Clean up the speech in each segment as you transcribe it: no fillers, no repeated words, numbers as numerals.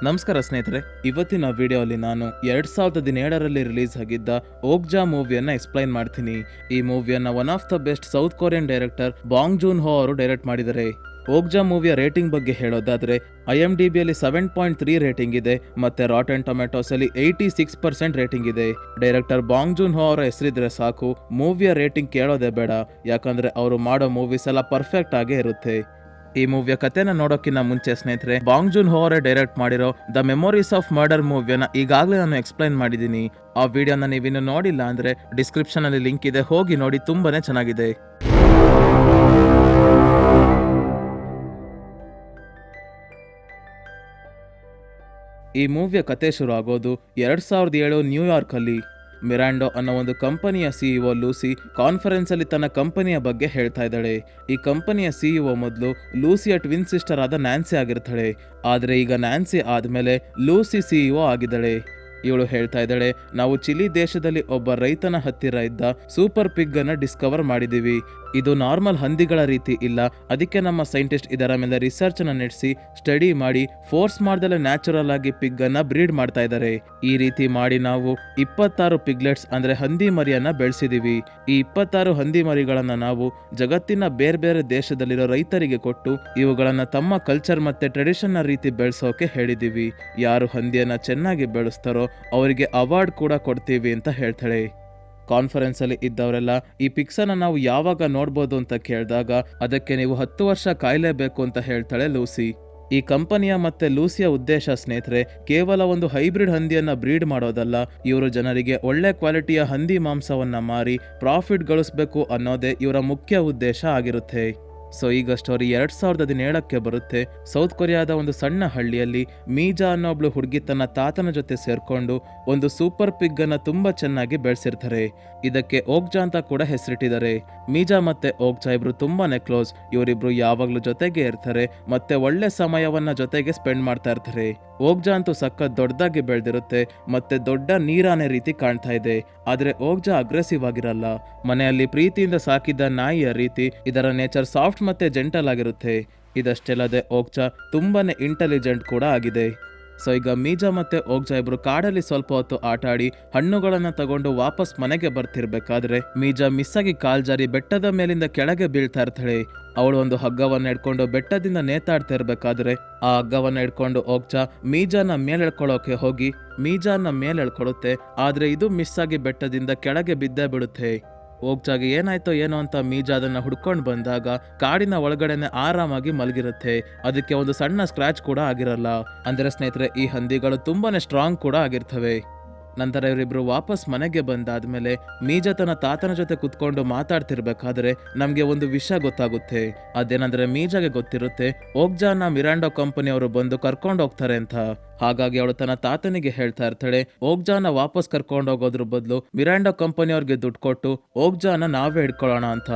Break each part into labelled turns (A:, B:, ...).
A: ನಮಸ್ಕಾರ ಸ್ನೇಹಿತರೆ, ಇವತ್ತಿನ ವಿಡಿಯೋಲಿ ನಾನು 2017ರಲ್ಲಿ ರಿಲೀಸ್ ಆಗಿದ್ದ ಓಕ್ಜಾ ಮೂವಿಯನ್ನ ಎಕ್ಸ್ಪ್ಲೈನ್ ಮಾಡ್ತೀನಿ. ಈ ಮೂವಿಯನ್ನ one of the best South Korean director Bong Joon Ho ಅವರು ಡೈರೆಕ್ಟ್ ಮಾಡಿದ್ದಾರೆ. ಓಕ್ಜಾ ಮೂವಿಯ ರೇಟಿಂಗ್ ಬಗ್ಗೆ ಹೇಳೋದಾದ್ರೆ IMDbಯಲ್ಲಿ 7.3 ರೇಟಿಂಗ್ ಇದೆ ಮತ್ತೆ ರಾಟನ್ ಟೊಮೆಟೋಸ್ ಅಲ್ಲಿ 86% ರೇಟಿಂಗ್ ಇದೆ. ಡೈರೆಕ್ಟರ್ ಬಾಂಗ್ ಜೂನ್ ಹೋ ಅವರ ಹೆಸರಿದ್ರೆ ಸಾಕು, ಮೂವಿಯ ರೇಟಿಂಗ್ ಕೇಳೋದೇ ಬೇಡ, ಯಾಕಂದ್ರೆ ಅವರು ಮಾಡೋ ಮೂವೀಸ್ ಎಲ್ಲ ಪರ್ಫೆಕ್ಟ್ ಆಗೇ ಇರುತ್ತೆ. ಈ ಮೂವಿಯ ಕಥೆನ ನೋಡೋಕ್ಕಿಂತ ಮುಂಚೆ ಸ್ನೇಹಿತರೆ, ಬಾಂಗ್ ಜೂನ್ ಹೋ ಅವರೇ ಡೈರೆಕ್ಟ್ ಮಾಡಿರೋ ದ ಮೆಮೊರೀಸ್ ಆಫ್ ಮರ್ಡರ್ ಮೂವಿಯನ್ನ ಈಗಾಗಲೇ ನಾನು ಎಕ್ಸ್ಪ್ಲೈನ್ ಮಾಡಿದ್ದೀನಿ. ಆ ವಿಡಿಯೋನ ನೀವಿನ್ನು ನೋಡಿಲ್ಲ ಅಂದ್ರೆ ಡಿಸ್ಕ್ರಿಪ್ಷನ್ ಅಲ್ಲಿ ಲಿಂಕ್ ಇದೆ, ಹೋಗಿ ನೋಡಿ, ತುಂಬಾನೇ ಚೆನ್ನಾಗಿದೆ. ಈ ಮೂವಿಯ ಕತೆ ಶುರು ಆಗೋದು 2007 ನ್ಯೂಯಾರ್ಕ್ ಅಲ್ಲಿ. ಮಿರಾಂಡೋ ಅನ್ನೋ ಒಂದು ಕಂಪನಿಯ CEO ಲೂಸಿ ಕಾನ್ಫರೆನ್ಸ್ ಅಲ್ಲಿ ತನ್ನ ಕಂಪನಿಯ ಬಗ್ಗೆ ಹೇಳ್ತಾ ಇದ್ದಾಳೆ. ಈ ಕಂಪನಿಯ CEO ಮೊದಲು ಲೂಸಿಯ ಟ್ವಿನ್ ಸಿಸ್ಟರ್ ಆದ ನ್ಯಾನ್ಸಿ ಆಗಿರ್ತಾಳೆ. ಆದ್ರೆ ಈಗ ನ್ಯಾನ್ಸಿ ಆದ್ಮೇಲೆ ಲೂಸಿ CEO ಆಗಿದ್ದಾಳೆ. ಇವಳು ಹೇಳ್ತಾ ಇದ್ದಾಳೆ, ನಾವು ಚಿಲಿ ದೇಶದಲ್ಲಿ ಒಬ್ಬ ರೈತನ ಹತ್ತಿರ ಇದ್ದ ಸೂಪರ್ ಪಿಗ್ ಅನ್ನ ಡಿಸ್ಕವರ್ ಮಾಡಿದೀವಿ. ಇದು ನಾರ್ಮಲ್ ಹಂದಿಗಳ ರೀತಿ ಇಲ್ಲ, ಅದಕ್ಕೆ ನಮ್ಮ ಸೈಂಟಿಸ್ಟ್ ಇದರ ಮೇಲೆ ರಿಸರ್ಚ್ ಅನ್ನ ನಡೆಸಿ ಸ್ಟಡಿ ಮಾಡಿ ಫೋರ್ಸ್ ಮಾಡ್ದಲೆ ನ್ಯಾಚುರಲ್ ಆಗಿ ಪಿಗ್ ಅನ್ನ ಬ್ರೀಡ್ ಮಾಡ್ತಾ ಇದ್ದಾರೆ. ಈ ರೀತಿ ಮಾಡಿ ನಾವು 26 ಪಿಗ್ಲೆಟ್ಸ್ ಅಂದ್ರೆ ಹಂದಿ ಮರಿಯನ್ನ ಬೆಳೆಸಿದೀವಿ. ಈ 26 ಹಂದಿ ಮರಿಗಳನ್ನ ನಾವು ಜಗತ್ತಿನ ಬೇರೆ ಬೇರೆ ದೇಶದಲ್ಲಿರೋ ರೈತರಿಗೆ ಕೊಟ್ಟು ಇವುಗಳನ್ನ ತಮ್ಮ ಕಲ್ಚರ್ ಮತ್ತೆ ಟ್ರೆಡಿಷನ್ ನ ರೀತಿ ಬೆಳೆಸೋಕೆ ಹೇಳಿದೀವಿ. ಯಾರು ಹಂದಿಯನ್ನ ಚೆನ್ನಾಗಿ ಬೆಳೆಸ್ತಾರೋ ಅವರಿಗೆ ಅವಾರ್ಡ್ ಕೂಡ ಕೊಡ್ತೀವಿ ಅಂತ ಹೇಳ್ತಾಳೆ. ಕಾನ್ಫರೆನ್ಸ್ ಅಲ್ಲಿ ಇದ್ದವರೆಲ್ಲ ಈ ಪಿಕ್ಸನ್ನ ನಾವು ಯಾವಾಗ ನೋಡ್ಬೋದು ಅಂತ ಕೇಳಿದಾಗ ಅದಕ್ಕೆ ನೀವು 10 ವರ್ಷ ಕಾಯಲೇಬೇಕು ಅಂತ ಹೇಳ್ತಾಳೆ ಲೂಸಿ. ಈ ಕಂಪನಿಯ ಮತ್ತೆ ಲೂಸಿಯ ಉದ್ದೇಶ ಸ್ನೇಹಿತರೆ, ಕೇವಲ ಒಂದು ಹೈಬ್ರಿಡ್ ಹಂದಿಯನ್ನ ಬ್ರೀಡ್ ಮಾಡೋದಲ್ಲ, ಇವರು ಜನರಿಗೆ ಒಳ್ಳೆ ಕ್ವಾಲಿಟಿಯ ಹಂದಿ ಮಾಂಸವನ್ನ ಮಾರಿ ಪ್ರಾಫಿಟ್ ಗಳಿಸ್ಬೇಕು ಅನ್ನೋದೇ ಇವರ ಮುಖ್ಯ ಉದ್ದೇಶ ಆಗಿರುತ್ತೆ. ಸೊ ಈಗ ಸ್ಟೋರಿ 2017ಕ್ಕೆ ಬರುತ್ತೆ. ಸೌತ್ ಕೊರಿಯಾದ ಒಂದು ಸಣ್ಣ ಹಳ್ಳಿಯಲ್ಲಿ ಮೀಜಾ ಅನ್ನೋಬ್ಳು ಹುಡುಗಿ ತನ್ನ ತಾತನ ಜೊತೆ ಸೇರ್ಕೊಂಡು ಒಂದು ಸೂಪರ್ ಪಿಗ್ ಅನ್ನ ತುಂಬಾ ಚೆನ್ನಾಗಿ ಬೆಳೆಸಿರ್ತಾರೆ. ಇದಕ್ಕೆ ಓಕ್ಜಾ ಅಂತ ಕೂಡ ಹೆಸರಿಟ್ಟಿದ್ದಾರೆ. ಮೀಜಾ ಮತ್ತೆ ಓಕ್ಜಾ ಇಬ್ರು ತುಂಬಾನೇ ಕ್ಲೋಸ್. ಇವರಿಬ್ರು ಯಾವಾಗ್ಲೂ ಜೊತೆಗೆ ಇರ್ತಾರೆ ಮತ್ತೆ ಒಳ್ಳೆ ಸಮಯವನ್ನ ಜೊತೆಗೆ ಸ್ಪೆಂಡ್ ಮಾಡ್ತಾ ಇರ್ತಾರೆ. ಓಕ್ಜಾ ಅಂತೂ ಸಖತ್ ದೊಡ್ಡದಾಗಿ ಬೆಳೆದಿರುತ್ತೆ ಮತ್ತೆ ದೊಡ್ಡ ನೀರಾನೆ ರೀತಿ ಕಾಣ್ತಾ ಇದೆ. ಆದ್ರೆ ಓಕ್ಜಾ ಅಗ್ರೆಸಿವ್ ಆಗಿರಲ್ಲ, ಮನೆಯಲ್ಲಿ ಪ್ರೀತಿಯಿಂದ ಸಾಕಿದ್ದ ನಾಯಿಯ ರೀತಿ. ಇದರ ನೇಚರ್ ಸಾಫ್ಟ್ ಮತ್ತೆ ಜೆಂಟಲ್ ಆಗಿರುತ್ತೆ. ಇದಷ್ಟೆಲ್ಲದೆ ಓಕ್ಜಾ ತುಂಬಾನೇ ಇಂಟೆಲಿಜೆಂಟ್ ಕೂಡ ಆಗಿದೆ. ಸೊ ಈಗ ಮೀಜಾ ಮತ್ತೆ ಓಕ್ಜಾ ಇಬ್ರು ಕಾಡಲ್ಲಿ ಸ್ವಲ್ಪ ಹೊತ್ತು ಆಟ ಆಡಿ ಹಣ್ಣುಗಳನ್ನ ತಗೊಂಡು ವಾಪಸ್ ಮನೆಗೆ ಬರ್ತಿರ್ಬೇಕಾದ್ರೆ ಮೀಜಾ ಮಿಸ್ ಆಗಿ ಕಾಲ್ ಜಾರಿ ಬೆಟ್ಟದ ಮೇಲಿಂದ ಕೆಳಗೆ ಬೀಳ್ತಾ ಇರ್ತಾಳೆ. ಅವಳು ಒಂದು ಹಗ್ಗವನ್ನ ಹಿಡ್ಕೊಂಡು ಬೆಟ್ಟದಿಂದ ನೇತಾಡ್ತಾ ಇರ್ಬೇಕಾದ್ರೆ ಆ ಹಗ್ಗವನ್ನ ಹಿಡ್ಕೊಂಡು ಓಕ್ಜಾ ಮೀಜಾನ ಮೇಲೆಳ್ಕೊಳ್ಳೋಕೆ ಹೋಗಿ ಮೀಜಾನ ಮೇಲೆಳ್ಕೊಳ್ಳುತ್ತೆ. ಆದ್ರೆ ಇದು ಮಿಸ್ ಆಗಿ ಬೆಟ್ಟದಿಂದ ಕೆಳಗೆ ಬಿದ್ದೇ ಬಿಡುತ್ತೆ. ಓಕ್ಜಾಗೆ ಏನಾಯ್ತೋ ಏನೋ ಅಂತ ಮೀಜಾ ಅದನ್ನ ಹುಡ್ಕೊಂಡು ಬಂದಾಗ ಕಾಡಿನ ಒಳಗಡೆನೆ ಆರಾಮಾಗಿ ಮಲಗಿರುತ್ತೆ. ಅದಕ್ಕೆ ಒಂದು ಸಣ್ಣ ಸ್ಕ್ರಾಚ್ ಕೂಡ ಆಗಿರಲ್ಲ. ಅಂದ್ರೆ ಸ್ನೇಹಿತರೆ, ಈ ಹಂದಿಗಳು ತುಂಬಾನೇ ಸ್ಟ್ರಾಂಗ್ ಕೂಡ ಆಗಿರ್ತವೆ. ನಂತರ ಇವರಿಬ್ರು ವಾಪಸ್ ಮನೆಗೆ ಬಂದಾದ್ಮೇಲೆ ಮೀಜಾ ತನ್ನ ತಾತನ ಜೊತೆ ಕುತ್ಕೊಂಡು ಮಾತಾಡ್ತಿರ್ಬೇಕಾದ್ರೆ ನಮ್ಗೆ ಒಂದು ವಿಷಯ ಗೊತ್ತಾಗುತ್ತೆ. ಅದೇನಂದ್ರೆ ಮೀಜಾಗೆ ಗೊತ್ತಿರುತ್ತೆ ಓಕ್ಜಾನ ಮಿರಾಂಡೋ ಕಂಪನಿಯವರು ಬಂದು ಕರ್ಕೊಂಡು ಹೋಗ್ತಾರೆ ಅಂತ. ಹಾಗಾಗಿ ಅವಳು ತನ್ನ ತಾತನಿಗೆ ಹೇಳ್ತಾ ಇರ್ತಾಳೆ, ಓಕ್ಜಾನ ವಾಪಸ್ ಕರ್ಕೊಂಡು ಹೋಗೋದ್ರ ಬದಲು ಮಿರಾಂಡೋ ಕಂಪನಿಯವ್ರಿಗೆ ದುಡ್ಡು ಕೊಟ್ಟು ಓಕ್ಜಾನ ನಾವೇ ಹಿಡ್ಕೊಳ್ಳೋಣ ಅಂತ.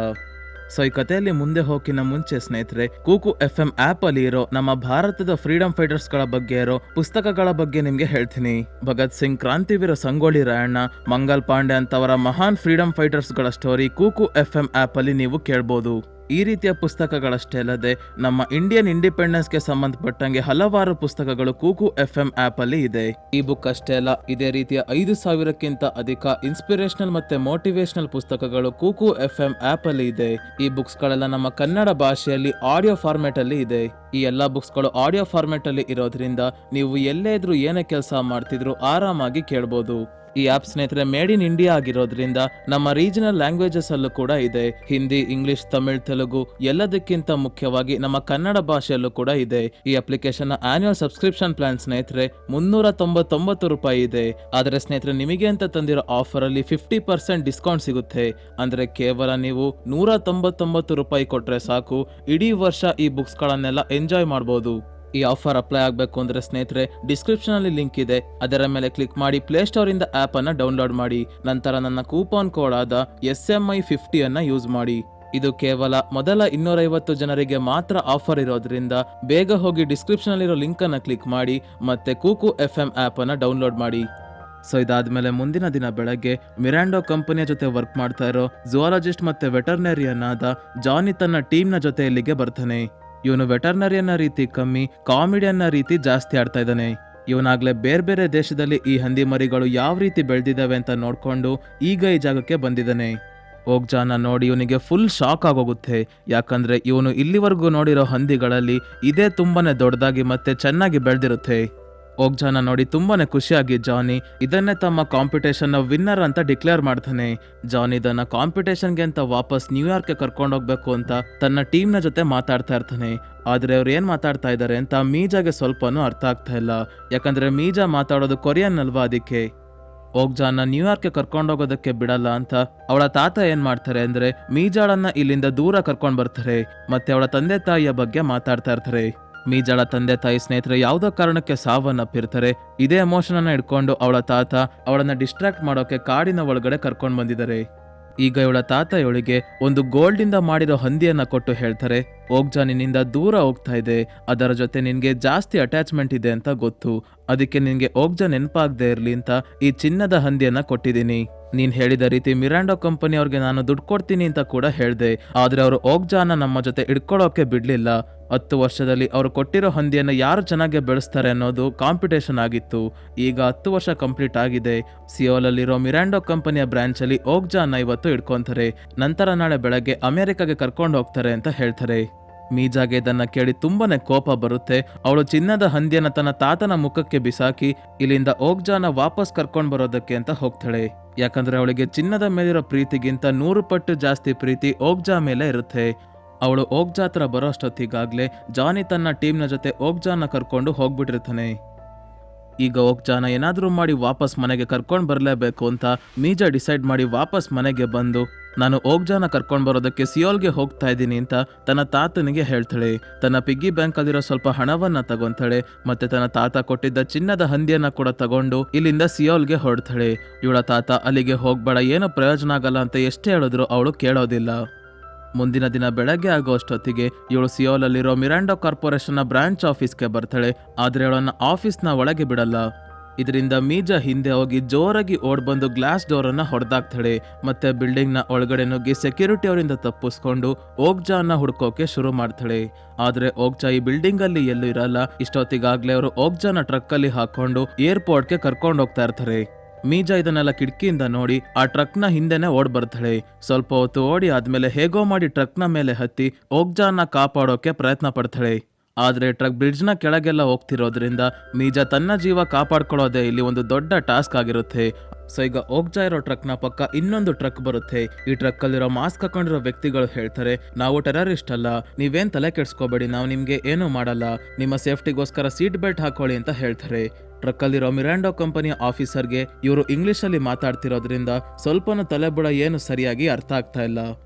A: ಸೊ ಈ ಕಥೆಯಲ್ಲಿ ಮುಂದೆ ಹೋಗಿನ ಮುಂಚೆ ಸ್ನೇಹಿತರೆ, ಕೂಕು FM ಆಪ್ ಅಲ್ಲಿ ಇರೋ ನಮ್ಮ ಭಾರತದ ಫ್ರೀಡಮ್ ಫೈಟರ್ಸ್ ಗಳ ಬಗ್ಗೆ ಇರೋ ಪುಸ್ತಕಗಳ ಬಗ್ಗೆ ನಿಮ್ಗೆ ಹೇಳ್ತೀನಿ. ಭಗತ್ ಸಿಂಗ್, ಕ್ರಾಂತಿವೀರ ಸಂಗೊಳ್ಳಿ ರಾಯಣ್ಣ, ಮಂಗಲ್ ಪಾಂಡೆ ಅಂತವರ ಮಹಾನ್ ಫ್ರೀಡಮ್ ಫೈಟರ್ಸ್ ಗಳ ಸ್ಟೋರಿ ಕೂಕು FM ಆಪ್ ಅಲ್ಲಿ ನೀವು ಕೇಳ್ಬೋದು. ಈ ರೀತಿಯ ಪುಸ್ತಕಗಳಷ್ಟೇ ಅಲ್ಲದೆ ನಮ್ಮ ಇಂಡಿಯನ್ ಇಂಡಿಪೆಂಡೆನ್ಸ್ಗೆ ಸಂಬಂಧಪಟ್ಟಂಗೆ ಹಲವಾರು ಪುಸ್ತಕಗಳು ಕೂಕು FM ಆಪ್ ಅಲ್ಲಿ ಇದೆ. ಈ ಬುಕ್ ಅಷ್ಟೇ ಅಲ್ಲ, ಇದೇ ರೀತಿಯ 5,000ಕ್ಕಿಂತ ಅಧಿಕ ಇನ್ಸ್ಪಿರೇಷನಲ್ ಮತ್ತೆ ಮೋಟಿವೇಶನಲ್ ಪುಸ್ತಕಗಳು ಕೂಕು FM ಆಪ್ ಅಲ್ಲಿ ಇದೆ. ಈ ಬುಕ್ಸ್ ಗಳೆಲ್ಲ ನಮ್ಮ ಕನ್ನಡ ಭಾಷೆಯಲ್ಲಿ ಆಡಿಯೋ ಫಾರ್ಮ್ಯಾಟ್ ಅಲ್ಲಿ ಇದೆ. ಈ ಎಲ್ಲಾ ಬುಕ್ಸ್ ಗಳು ಆಡಿಯೋ ಫಾರ್ಮ್ಯಾಟ್ ಅಲ್ಲಿ ಇರೋದ್ರಿಂದ ನೀವು ಎಲ್ಲೇ ಇದ್ರೂ ಏನೇ ಕೆಲಸ ಮಾಡ್ತಿದ್ರು ಆರಾಮಾಗಿ ಕೇಳ್ಬೋದು. ಈ ಆಪ್ ಸ್ನೇಹಿತರೆ ಮೇಡ್ ಇನ್ ಇಂಡಿಯಾ ಆಗಿರೋದ್ರಿಂದ ನಮ್ಮ ರೀಜನಲ್ ಲ್ಯಾಂಗ್ವೇಜಸ್ ಅಲ್ಲೂ ಕೂಡ ಇದೆ. ಹಿಂದಿ, ಇಂಗ್ಲಿಷ್, ತಮಿಳ್, ತೆಲುಗು, ಎಲ್ಲದಕ್ಕಿಂತ ಮುಖ್ಯವಾಗಿ ನಮ್ಮ ಕನ್ನಡ ಭಾಷೆಯಲ್ಲೂ ಕೂಡ ಇದೆ. ಈ ಅಪ್ಲಿಕೇಶನ್ ಆನ್ಯುವಲ್ ಸಬ್ಸ್ಕ್ರಿಪ್ಷನ್ ಪ್ಲಾನ್ ಸ್ನೇಹಿತರೆ 399 ರೂಪಾಯಿ ಇದೆ. ಆದ್ರೆ ಸ್ನೇಹಿತರೆ, ನಿಮಗೆ ಅಂತ ತಂದಿರೋ ಆಫರ್ ಅಲ್ಲಿ 50% ಡಿಸ್ಕೌಂಟ್ ಸಿಗುತ್ತೆ. ಅಂದ್ರೆ ಕೇವಲ ನೀವು 199 ರೂಪಾಯಿ ಕೊಟ್ರೆ ಸಾಕು, ಇಡೀ ವರ್ಷ ಈ ಬುಕ್ಸ್ ಗಳನ್ನೆಲ್ಲ ಎಂಜಾಯ್ ಮಾಡಬಹುದು. ಈ ಆಫರ್ ಅಪ್ಲೈ ಆಗಬೇಕು ಅಂದ್ರೆ ಸ್ನೇಹಿತರೆ, ಡಿಸ್ಕ್ರಿಪ್ಷನ್ ಅಲ್ಲಿ ಲಿಂಕ್ ಇದೆ, ಅದರ ಮೇಲೆ ಕ್ಲಿಕ್ ಮಾಡಿ ಪ್ಲೇ ಸ್ಟೋರ್ ಇಂದ ಆಪ್ ಅನ್ನ ಡೌನ್ಲೋಡ್ ಮಾಡಿ. ನಂತರ ನನ್ನ ಕೂಪನ್ ಕೋಡ್ ಆದ SMI50 ಅನ್ನ ಯೂಸ್ ಮಾಡಿ. ಇದು ಕೇವಲ ಮೊದಲ 250 ಜನರಿಗೆ ಮಾತ್ರ ಆಫರ್ ಇರೋದ್ರಿಂದ ಬೇಗ ಹೋಗಿ ಡಿಸ್ಕ್ರಿಪ್ಷನ್ ಅಲ್ಲಿರೋ ಲಿಂಕ್ ಅನ್ನ ಕ್ಲಿಕ್ ಮಾಡಿ ಮತ್ತೆ ಕೂಕು FM ಆಪ್ ಅನ್ನ ಡೌನ್ಲೋಡ್ ಮಾಡಿ. ಸೊ ಇದಾದ್ಮೇಲೆ ಮುಂದಿನ ದಿನ ಬೆಳಗ್ಗೆ ಮಿರಾಂಡೋ ಕಂಪನಿಯ ಜೊತೆ ವರ್ಕ್ ಮಾಡ್ತಾ ಇರೋ ಝೂಯಾಲಜಿಸ್ಟ್ ಮತ್ತೆ ವೆಟರ್ನರಿಯನ್ ಆದ ಜಾನಿ ತನ್ನ ಟೀಮ್ನ ಜೊತೆ ಇಲ್ಲಿಗೆ ಬರ್ತಾನೆ. ಇವನು ವೆಟರ್ನರಿಯನ್ನ ರೀತಿ ಕಮ್ಮಿ, ಕಾಮಿಡಿಯನ್ನ ರೀತಿ ಜಾಸ್ತಿ ಆಡ್ತಾ ಇದ್ದಾನೆ. ಇವನಾಗ್ಲೇ ಬೇರೆ ಬೇರೆ ದೇಶದಲ್ಲಿ ಈ ಹಂದಿ ಮರಿಗಳು ಯಾವ ರೀತಿ ಬೆಳೆದಿದ್ದಾವೆ ಅಂತ ನೋಡ್ಕೊಂಡು ಈಗ ಈ ಜಾಗಕ್ಕೆ ಬಂದಿದ್ದಾನೆ. ಓಗ್ಜಾನ ನೋಡಿ ಇವನಿಗೆ ಫುಲ್ ಶಾಕ್ ಆಗೋಗುತ್ತೆ. ಯಾಕಂದ್ರೆ ಇವನು ಇಲ್ಲಿವರೆಗೂ ನೋಡಿರೋ ಹಂದಿಗಳಲ್ಲಿ ಇದೇ ತುಂಬಾನೇ ದೊಡ್ಡದಾಗಿ ಮತ್ತೆ ಚೆನ್ನಾಗಿ ಬೆಳೆದಿರುತ್ತೆ. ಓಗ್ಜಾನ ನೋಡಿ ತುಂಬಾನೇ ಖುಷಿಯಾಗಿ ಜಾನಿ ಇದನ್ನೇ ತಮ್ಮ ಕಾಂಪಿಟೇಷನ್ ವಿನ್ನರ್ ಅಂತ ಡಿಕ್ಲೇರ್ ಮಾಡ್ತಾನೆ. ಜಾನಿ ಇದನ್ನ ಕಾಂಪಿಟೇಷನ್ಗೆ ಅಂತ ವಾಪಸ್ ನ್ಯೂಯಾರ್ಕ್ಗೆ ಕರ್ಕೊಂಡೋಗ್ಬೇಕು ಅಂತ ತನ್ನ ಟೀಮ್ನ ಜೊತೆ ಮಾತಾಡ್ತಾ ಇರ್ತಾನೆ. ಆದ್ರೆ ಅವ್ರು ಏನ್ ಮಾತಾಡ್ತಾ ಇದ್ದಾರೆ ಅಂತ ಮೀಜಾಗೆ ಸ್ವಲ್ಪನೂ ಅರ್ಥ ಆಗ್ತಾ ಇಲ್ಲ. ಯಾಕಂದ್ರೆ ಮೀಜಾ ಮಾತಾಡೋದು ಕೊರಿಯನ್ ಅಲ್ವಾ, ಅದಕ್ಕೆ ಓಗ್ಜಾನ ನ್ಯೂಯಾರ್ಕ್ಗೆ ಕರ್ಕೊಂಡೋಗೋದಕ್ಕೆ ಬಿಡಲ್ಲ ಅಂತ ಅವಳ ತಾತ ಏನ್ ಮಾಡ್ತಾರೆ ಅಂದ್ರೆ ಮೀಜಾಳನ್ನ ಇಲ್ಲಿಂದ ದೂರ ಕರ್ಕೊಂಡ್ ಬರ್ತಾರೆ. ಮತ್ತೆ ಅವಳ ತಂದೆ ತಾಯಿಯ ಬಗ್ಗೆ ಮಾತಾಡ್ತಾ ಇರ್ತಾರೆ. ಮೀಜಾಳ ತಂದೆ ತಾಯಿ ಸ್ನೇಹಿತರೆ ಯಾವುದೋ ಕಾರಣಕ್ಕೆ ಸಾವನ್ನಪ್ಪಿರ್ತಾರೆ. ಇದೇ ಎಮೋಷನ್ ಅನ್ನ ಇಟ್ಕೊಂಡು ಅವಳ ತಾತ ಅವಳನ್ನ ಡಿಸ್ಟ್ರಾಕ್ಟ್ ಮಾಡೋಕೆ ಕಾಡಿನ ಒಳಗಡೆ ಕರ್ಕೊಂಡ್ ಬಂದಿದ್ದಾರೆ. ಈಗ ಇವಳ ತಾತ ಇವಳಿಗೆ ಒಂದು ಗೋಲ್ಡ್ ಇಂದ ಮಾಡಿರೋ ಹಂದಿಯನ್ನ ಕೊಟ್ಟು ಹೇಳ್ತಾರೆ, ಓಗ್ಜಾ ನಿನ್ನಿಂದ ದೂರ ಹೋಗ್ತಾ ಇದೆ, ಅದರ ಜೊತೆ ನಿನ್ಗೆ ಜಾಸ್ತಿ ಅಟ್ಯಾಚ್ಮೆಂಟ್ ಇದೆ ಅಂತ ಗೊತ್ತು, ಅದಕ್ಕೆ ನಿನ್ಗೆ ಓಗ್ಜಾ ನೆನಪಾಗದೆ ಇರ್ಲಿ ಅಂತ ಈ ಚಿನ್ನದ ಹಂದಿಯನ್ನ ಕೊಟ್ಟಿದ್ದೀನಿ. ನೀನ್ ಹೇಳಿದ ರೀತಿ ಮಿರಾಂಡೋ ಕಂಪನಿ ಅವ್ರಿಗೆ ನಾನು ದುಡ್ಡು ಕೊಡ್ತೀನಿ ಅಂತ ಕೂಡ ಹೇಳ್ದೆ. ಆದ್ರೆ ಅವರು ಓಗ್ಜಾನ ನಮ್ಮ ಜೊತೆ ಇಟ್ಕೊಳ್ಳೋಕೆ ಬಿಡ್ಲಿಲ್ಲ. 10 ವರ್ಷದಲ್ಲಿ ಅವರು ಕೊಟ್ಟಿರೋ ಹಂದಿಯನ್ನ ಯಾರು ಚೆನ್ನಾಗಿ ಬೆಳೆಸ್ತಾರೆ ಅನ್ನೋದು ಕಾಂಪಿಟೇಷನ್ ಆಗಿತ್ತು. ಈಗ 10 ವರ್ಷ ಕಂಪ್ಲೀಟ್ ಆಗಿದೆ. ಸಿಯೋಲ್ ಅಲ್ಲಿರೋ ಮಿರಾಂಡೋ ಕಂಪನಿಯ ಬ್ರಾಂಚ್ ಅಲ್ಲಿ ಓಗ್ಜಾನ ಇವತ್ತು ಇಟ್ಕೊಂತಾರೆ. ನಂತರ ನಾಳೆ ಬೆಳಗ್ಗೆ ಅಮೆರಿಕಾಗೆ ಕರ್ಕೊಂಡು ಹೋಗ್ತಾರೆ ಅಂತ ಹೇಳ್ತಾರೆ. ಮೀಜಾಗೆ ಇದನ್ನ ಕೇಳಿ ತುಂಬಾನೇ ಕೋಪ ಬರುತ್ತೆ. ಅವಳು ಚಿನ್ನದ ಹಂದಿಯನ್ನ ತನ್ನ ತಾತನ ಮುಖಕ್ಕೆ ಬಿಸಾಕಿ ಇಲ್ಲಿಂದ ಓಗ್ಜಾನ ವಾಪಸ್ ಕರ್ಕೊಂಡ್ ಬರೋದಕ್ಕೆ ಅಂತ ಹೋಗ್ತಾಳೆ. ಯಾಕಂದ್ರೆ ಅವಳಿಗೆ ಚಿನ್ನದ ಮೇಲಿರೋ ಪ್ರೀತಿಗಿಂತ 100 ಪಟ್ಟು ಜಾಸ್ತಿ ಪ್ರೀತಿ ಓಗ್ಜಾ ಮೇಲೆ ಇರುತ್ತೆ. ಅವಳು ಓಗ್ಜಾ ಹತ್ರ ಬರೋ ಅಷ್ಟೊತ್ತಿಗಾಗ್ಲೇ ಜಾನಿ ತನ್ನ ಟೀಮ್ನ ಜೊತೆ ಓಗ್ಜಾನ ಕರ್ಕೊಂಡು ಹೋಗ್ಬಿಟ್ಟಿರ್ತಾನೆ. ಈಗ ಓಗ್ಜಾನ ಏನಾದ್ರೂ ಮಾಡಿ ವಾಪಸ್ ಮನೆಗೆ ಕರ್ಕೊಂಡ್ ಬರ್ಲೇಬೇಕು ಅಂತ ಮೀಜಾ ಡಿಸೈಡ್ ಮಾಡಿ ವಾಪಸ್ ಮನೆಗೆ ಬಂದು ನಾನು ಓಗ್ಜಾನ ಕರ್ಕೊಂಡ್ ಬರೋದಕ್ಕೆ ಸಿಯೋಲ್ಗೆ ಹೋಗ್ತಾ ಇದ್ದೀನಿ ಅಂತ ತನ್ನ ತಾತನಿಗೆ ಹೇಳ್ತಾಳೆ. ತನ್ನ ಪಿಗ್ಗಿ ಬ್ಯಾಂಕ್ ಅಲ್ಲಿರೋ ಸ್ವಲ್ಪ ಹಣವನ್ನ ತಗೊಂತಾಳೆ. ಮತ್ತೆ ತನ್ನ ತಾತ ಕೊಟ್ಟಿದ್ದ ಚಿನ್ನದ ಹಂದಿಯನ್ನ ಕೂಡ ತಗೊಂಡು ಇಲ್ಲಿಂದ ಸಿಯೋಲ್ಗೆ ಹೊರಡ್ತಾಳೆ. ಇವಳ ತಾತ ಅಲ್ಲಿಗೆ ಹೋಗ್ಬೇಡ, ಏನೋ ಪ್ರಯೋಜನ ಆಗಲ್ಲ ಅಂತ ಎಷ್ಟೇ ಹೇಳಿದ್ರು ಅವಳು ಕೇಳೋದಿಲ್ಲ. ಮುಂದಿನ ದಿನ ಬೆಳಗ್ಗೆ ಆಗೋ ಅಷ್ಟೊತ್ತಿಗೆ ಇವಳು ಸಿಯೋಲಲ್ಲಿರೋ ಮಿರಾಂಡೋ ಕಾರ್ಪೊರೇಷನ್ನ ಬ್ರಾಂಚ್ ಆಫೀಸ್ಗೆ ಬರ್ತಾಳೆ. ಆದ್ರೆ ಅವಳನ್ನ ಆಫೀಸ್ನ ಒಳಗೆ ಬಿಡಲ್ಲ. ಇದರಿಂದ ಮೀಜಾ ಹಿಂದೆ ಹೋಗಿ ಜೋರಾಗಿ ಓಡ್ಬಂದು ಗ್ಲಾಸ್ ಡೋರ್ ಅನ್ನ ಹೊಡೆದಾಕ್ತಾಳೆ. ಮತ್ತೆ ಬಿಲ್ಡಿಂಗ್ ನ ಒಳಗಡೆ ನುಗ್ಗಿ ಸೆಕ್ಯೂರಿಟಿ ಅವರಿಂದ ತಪ್ಪಿಸ್ಕೊಂಡು ಓಗ್ಜಾನ ಹುಡ್ಕೋಕೆ ಶುರು ಮಾಡ್ತಾಳೆ. ಆದ್ರೆ ಓಗ್ಜಾ ಈ ಬಿಲ್ಡಿಂಗ್ ಅಲ್ಲಿ ಎಲ್ಲೂ ಇರಲ್ಲ. ಇಷ್ಟೊತ್ತಿಗಾಗ್ಲೇ ಅವರು ಓಗ್ಜಾನ ಟ್ರಕ್ ಅಲ್ಲಿ ಹಾಕೊಂಡು ಏರ್ಪೋರ್ಟ್ಗೆ ಕರ್ಕೊಂಡು ಹೋಗ್ತಾ ಇರ್ತಾರೆ. ಮೀಜಾ ಇದನ್ನೆಲ್ಲ ಕಿಟಕಿಯಿಂದ ನೋಡಿ ಆ ಟ್ರಕ್ನ ಹಿಂದೆನೆ ಓಡ್ ಬರ್ತಾಳೆ. ಸ್ವಲ್ಪ ಹೊತ್ತು ಓಡಿ ಆದ್ಮೇಲೆ ಹೇಗೋ ಮಾಡಿ ಟ್ರಕ್ನ ಮೇಲೆ ಹತ್ತಿ ಓಗ್ಜಾನ ಕಾಪಾಡೋಕೆ ಪ್ರಯತ್ನ ಪಡ್ತಾಳೆ. ಆದ್ರೆ ಟ್ರಕ್ ಬ್ರಿಡ್ಜ್ನ ಕೆಳಗೆಲ್ಲ ಹೋಗ್ತಿರೋದ್ರಿಂದ ಮೀಜಾ ತನ್ನ ಜೀವ ಕಾಪಾಡ್ಕೊಳ್ಳೋದೇ ಇಲ್ಲಿ ಒಂದು ದೊಡ್ಡ ಟಾಸ್ಕ್ ಆಗಿರುತ್ತೆ. ಸೊ ಈಗ ಓಗ್ಜಾ ಇರೋ ಟ್ರಕ್ನ ಪಕ್ಕ ಇನ್ನೊಂದು ಟ್ರಕ್ ಬರುತ್ತೆ. ಈ ಟ್ರಕ್ ಅಲ್ಲಿರೋ ಮಾಸ್ಕ್ ಹಾಕೊಂಡಿರೋ ವ್ಯಕ್ತಿಗಳು ಹೇಳ್ತಾರೆ, ನಾವು ಟೆರರಿಸ್ಟ್ ಅಲ್ಲ, ನೀವೇನ್ ತಲೆ ಕೆಡ್ಸ್ಕೋಬೇಡಿ, ನಾವು ನಿಮ್ಗೆ ಏನೂ ಮಾಡಲ್ಲ, ನಿಮ್ಮ ಸೇಫ್ಟಿಗೋಸ್ಕರ ಸೀಟ್ ಬೆಲ್ಟ್ ಹಾಕೊಳ್ಳಿ ಅಂತ ಹೇಳ್ತಾರೆ. ಟ್ರಕ್ ಅಲ್ಲಿರೋ ಮಿರಾಂಡೋ ಕಂಪನಿಯ ಆಫೀಸರ್ಗೆ ಇವರು ಇಂಗ್ಲಿಷ್ ಅಲ್ಲಿ ಮಾತಾಡ್ತಿರೋದ್ರಿಂದ ಸ್ವಲ್ಪನೂ ತಲೆಬುಡ ಏನು ಸರಿಯಾಗಿ ಅರ್ಥ ಆಗ್ತಾ ಇಲ್ಲ.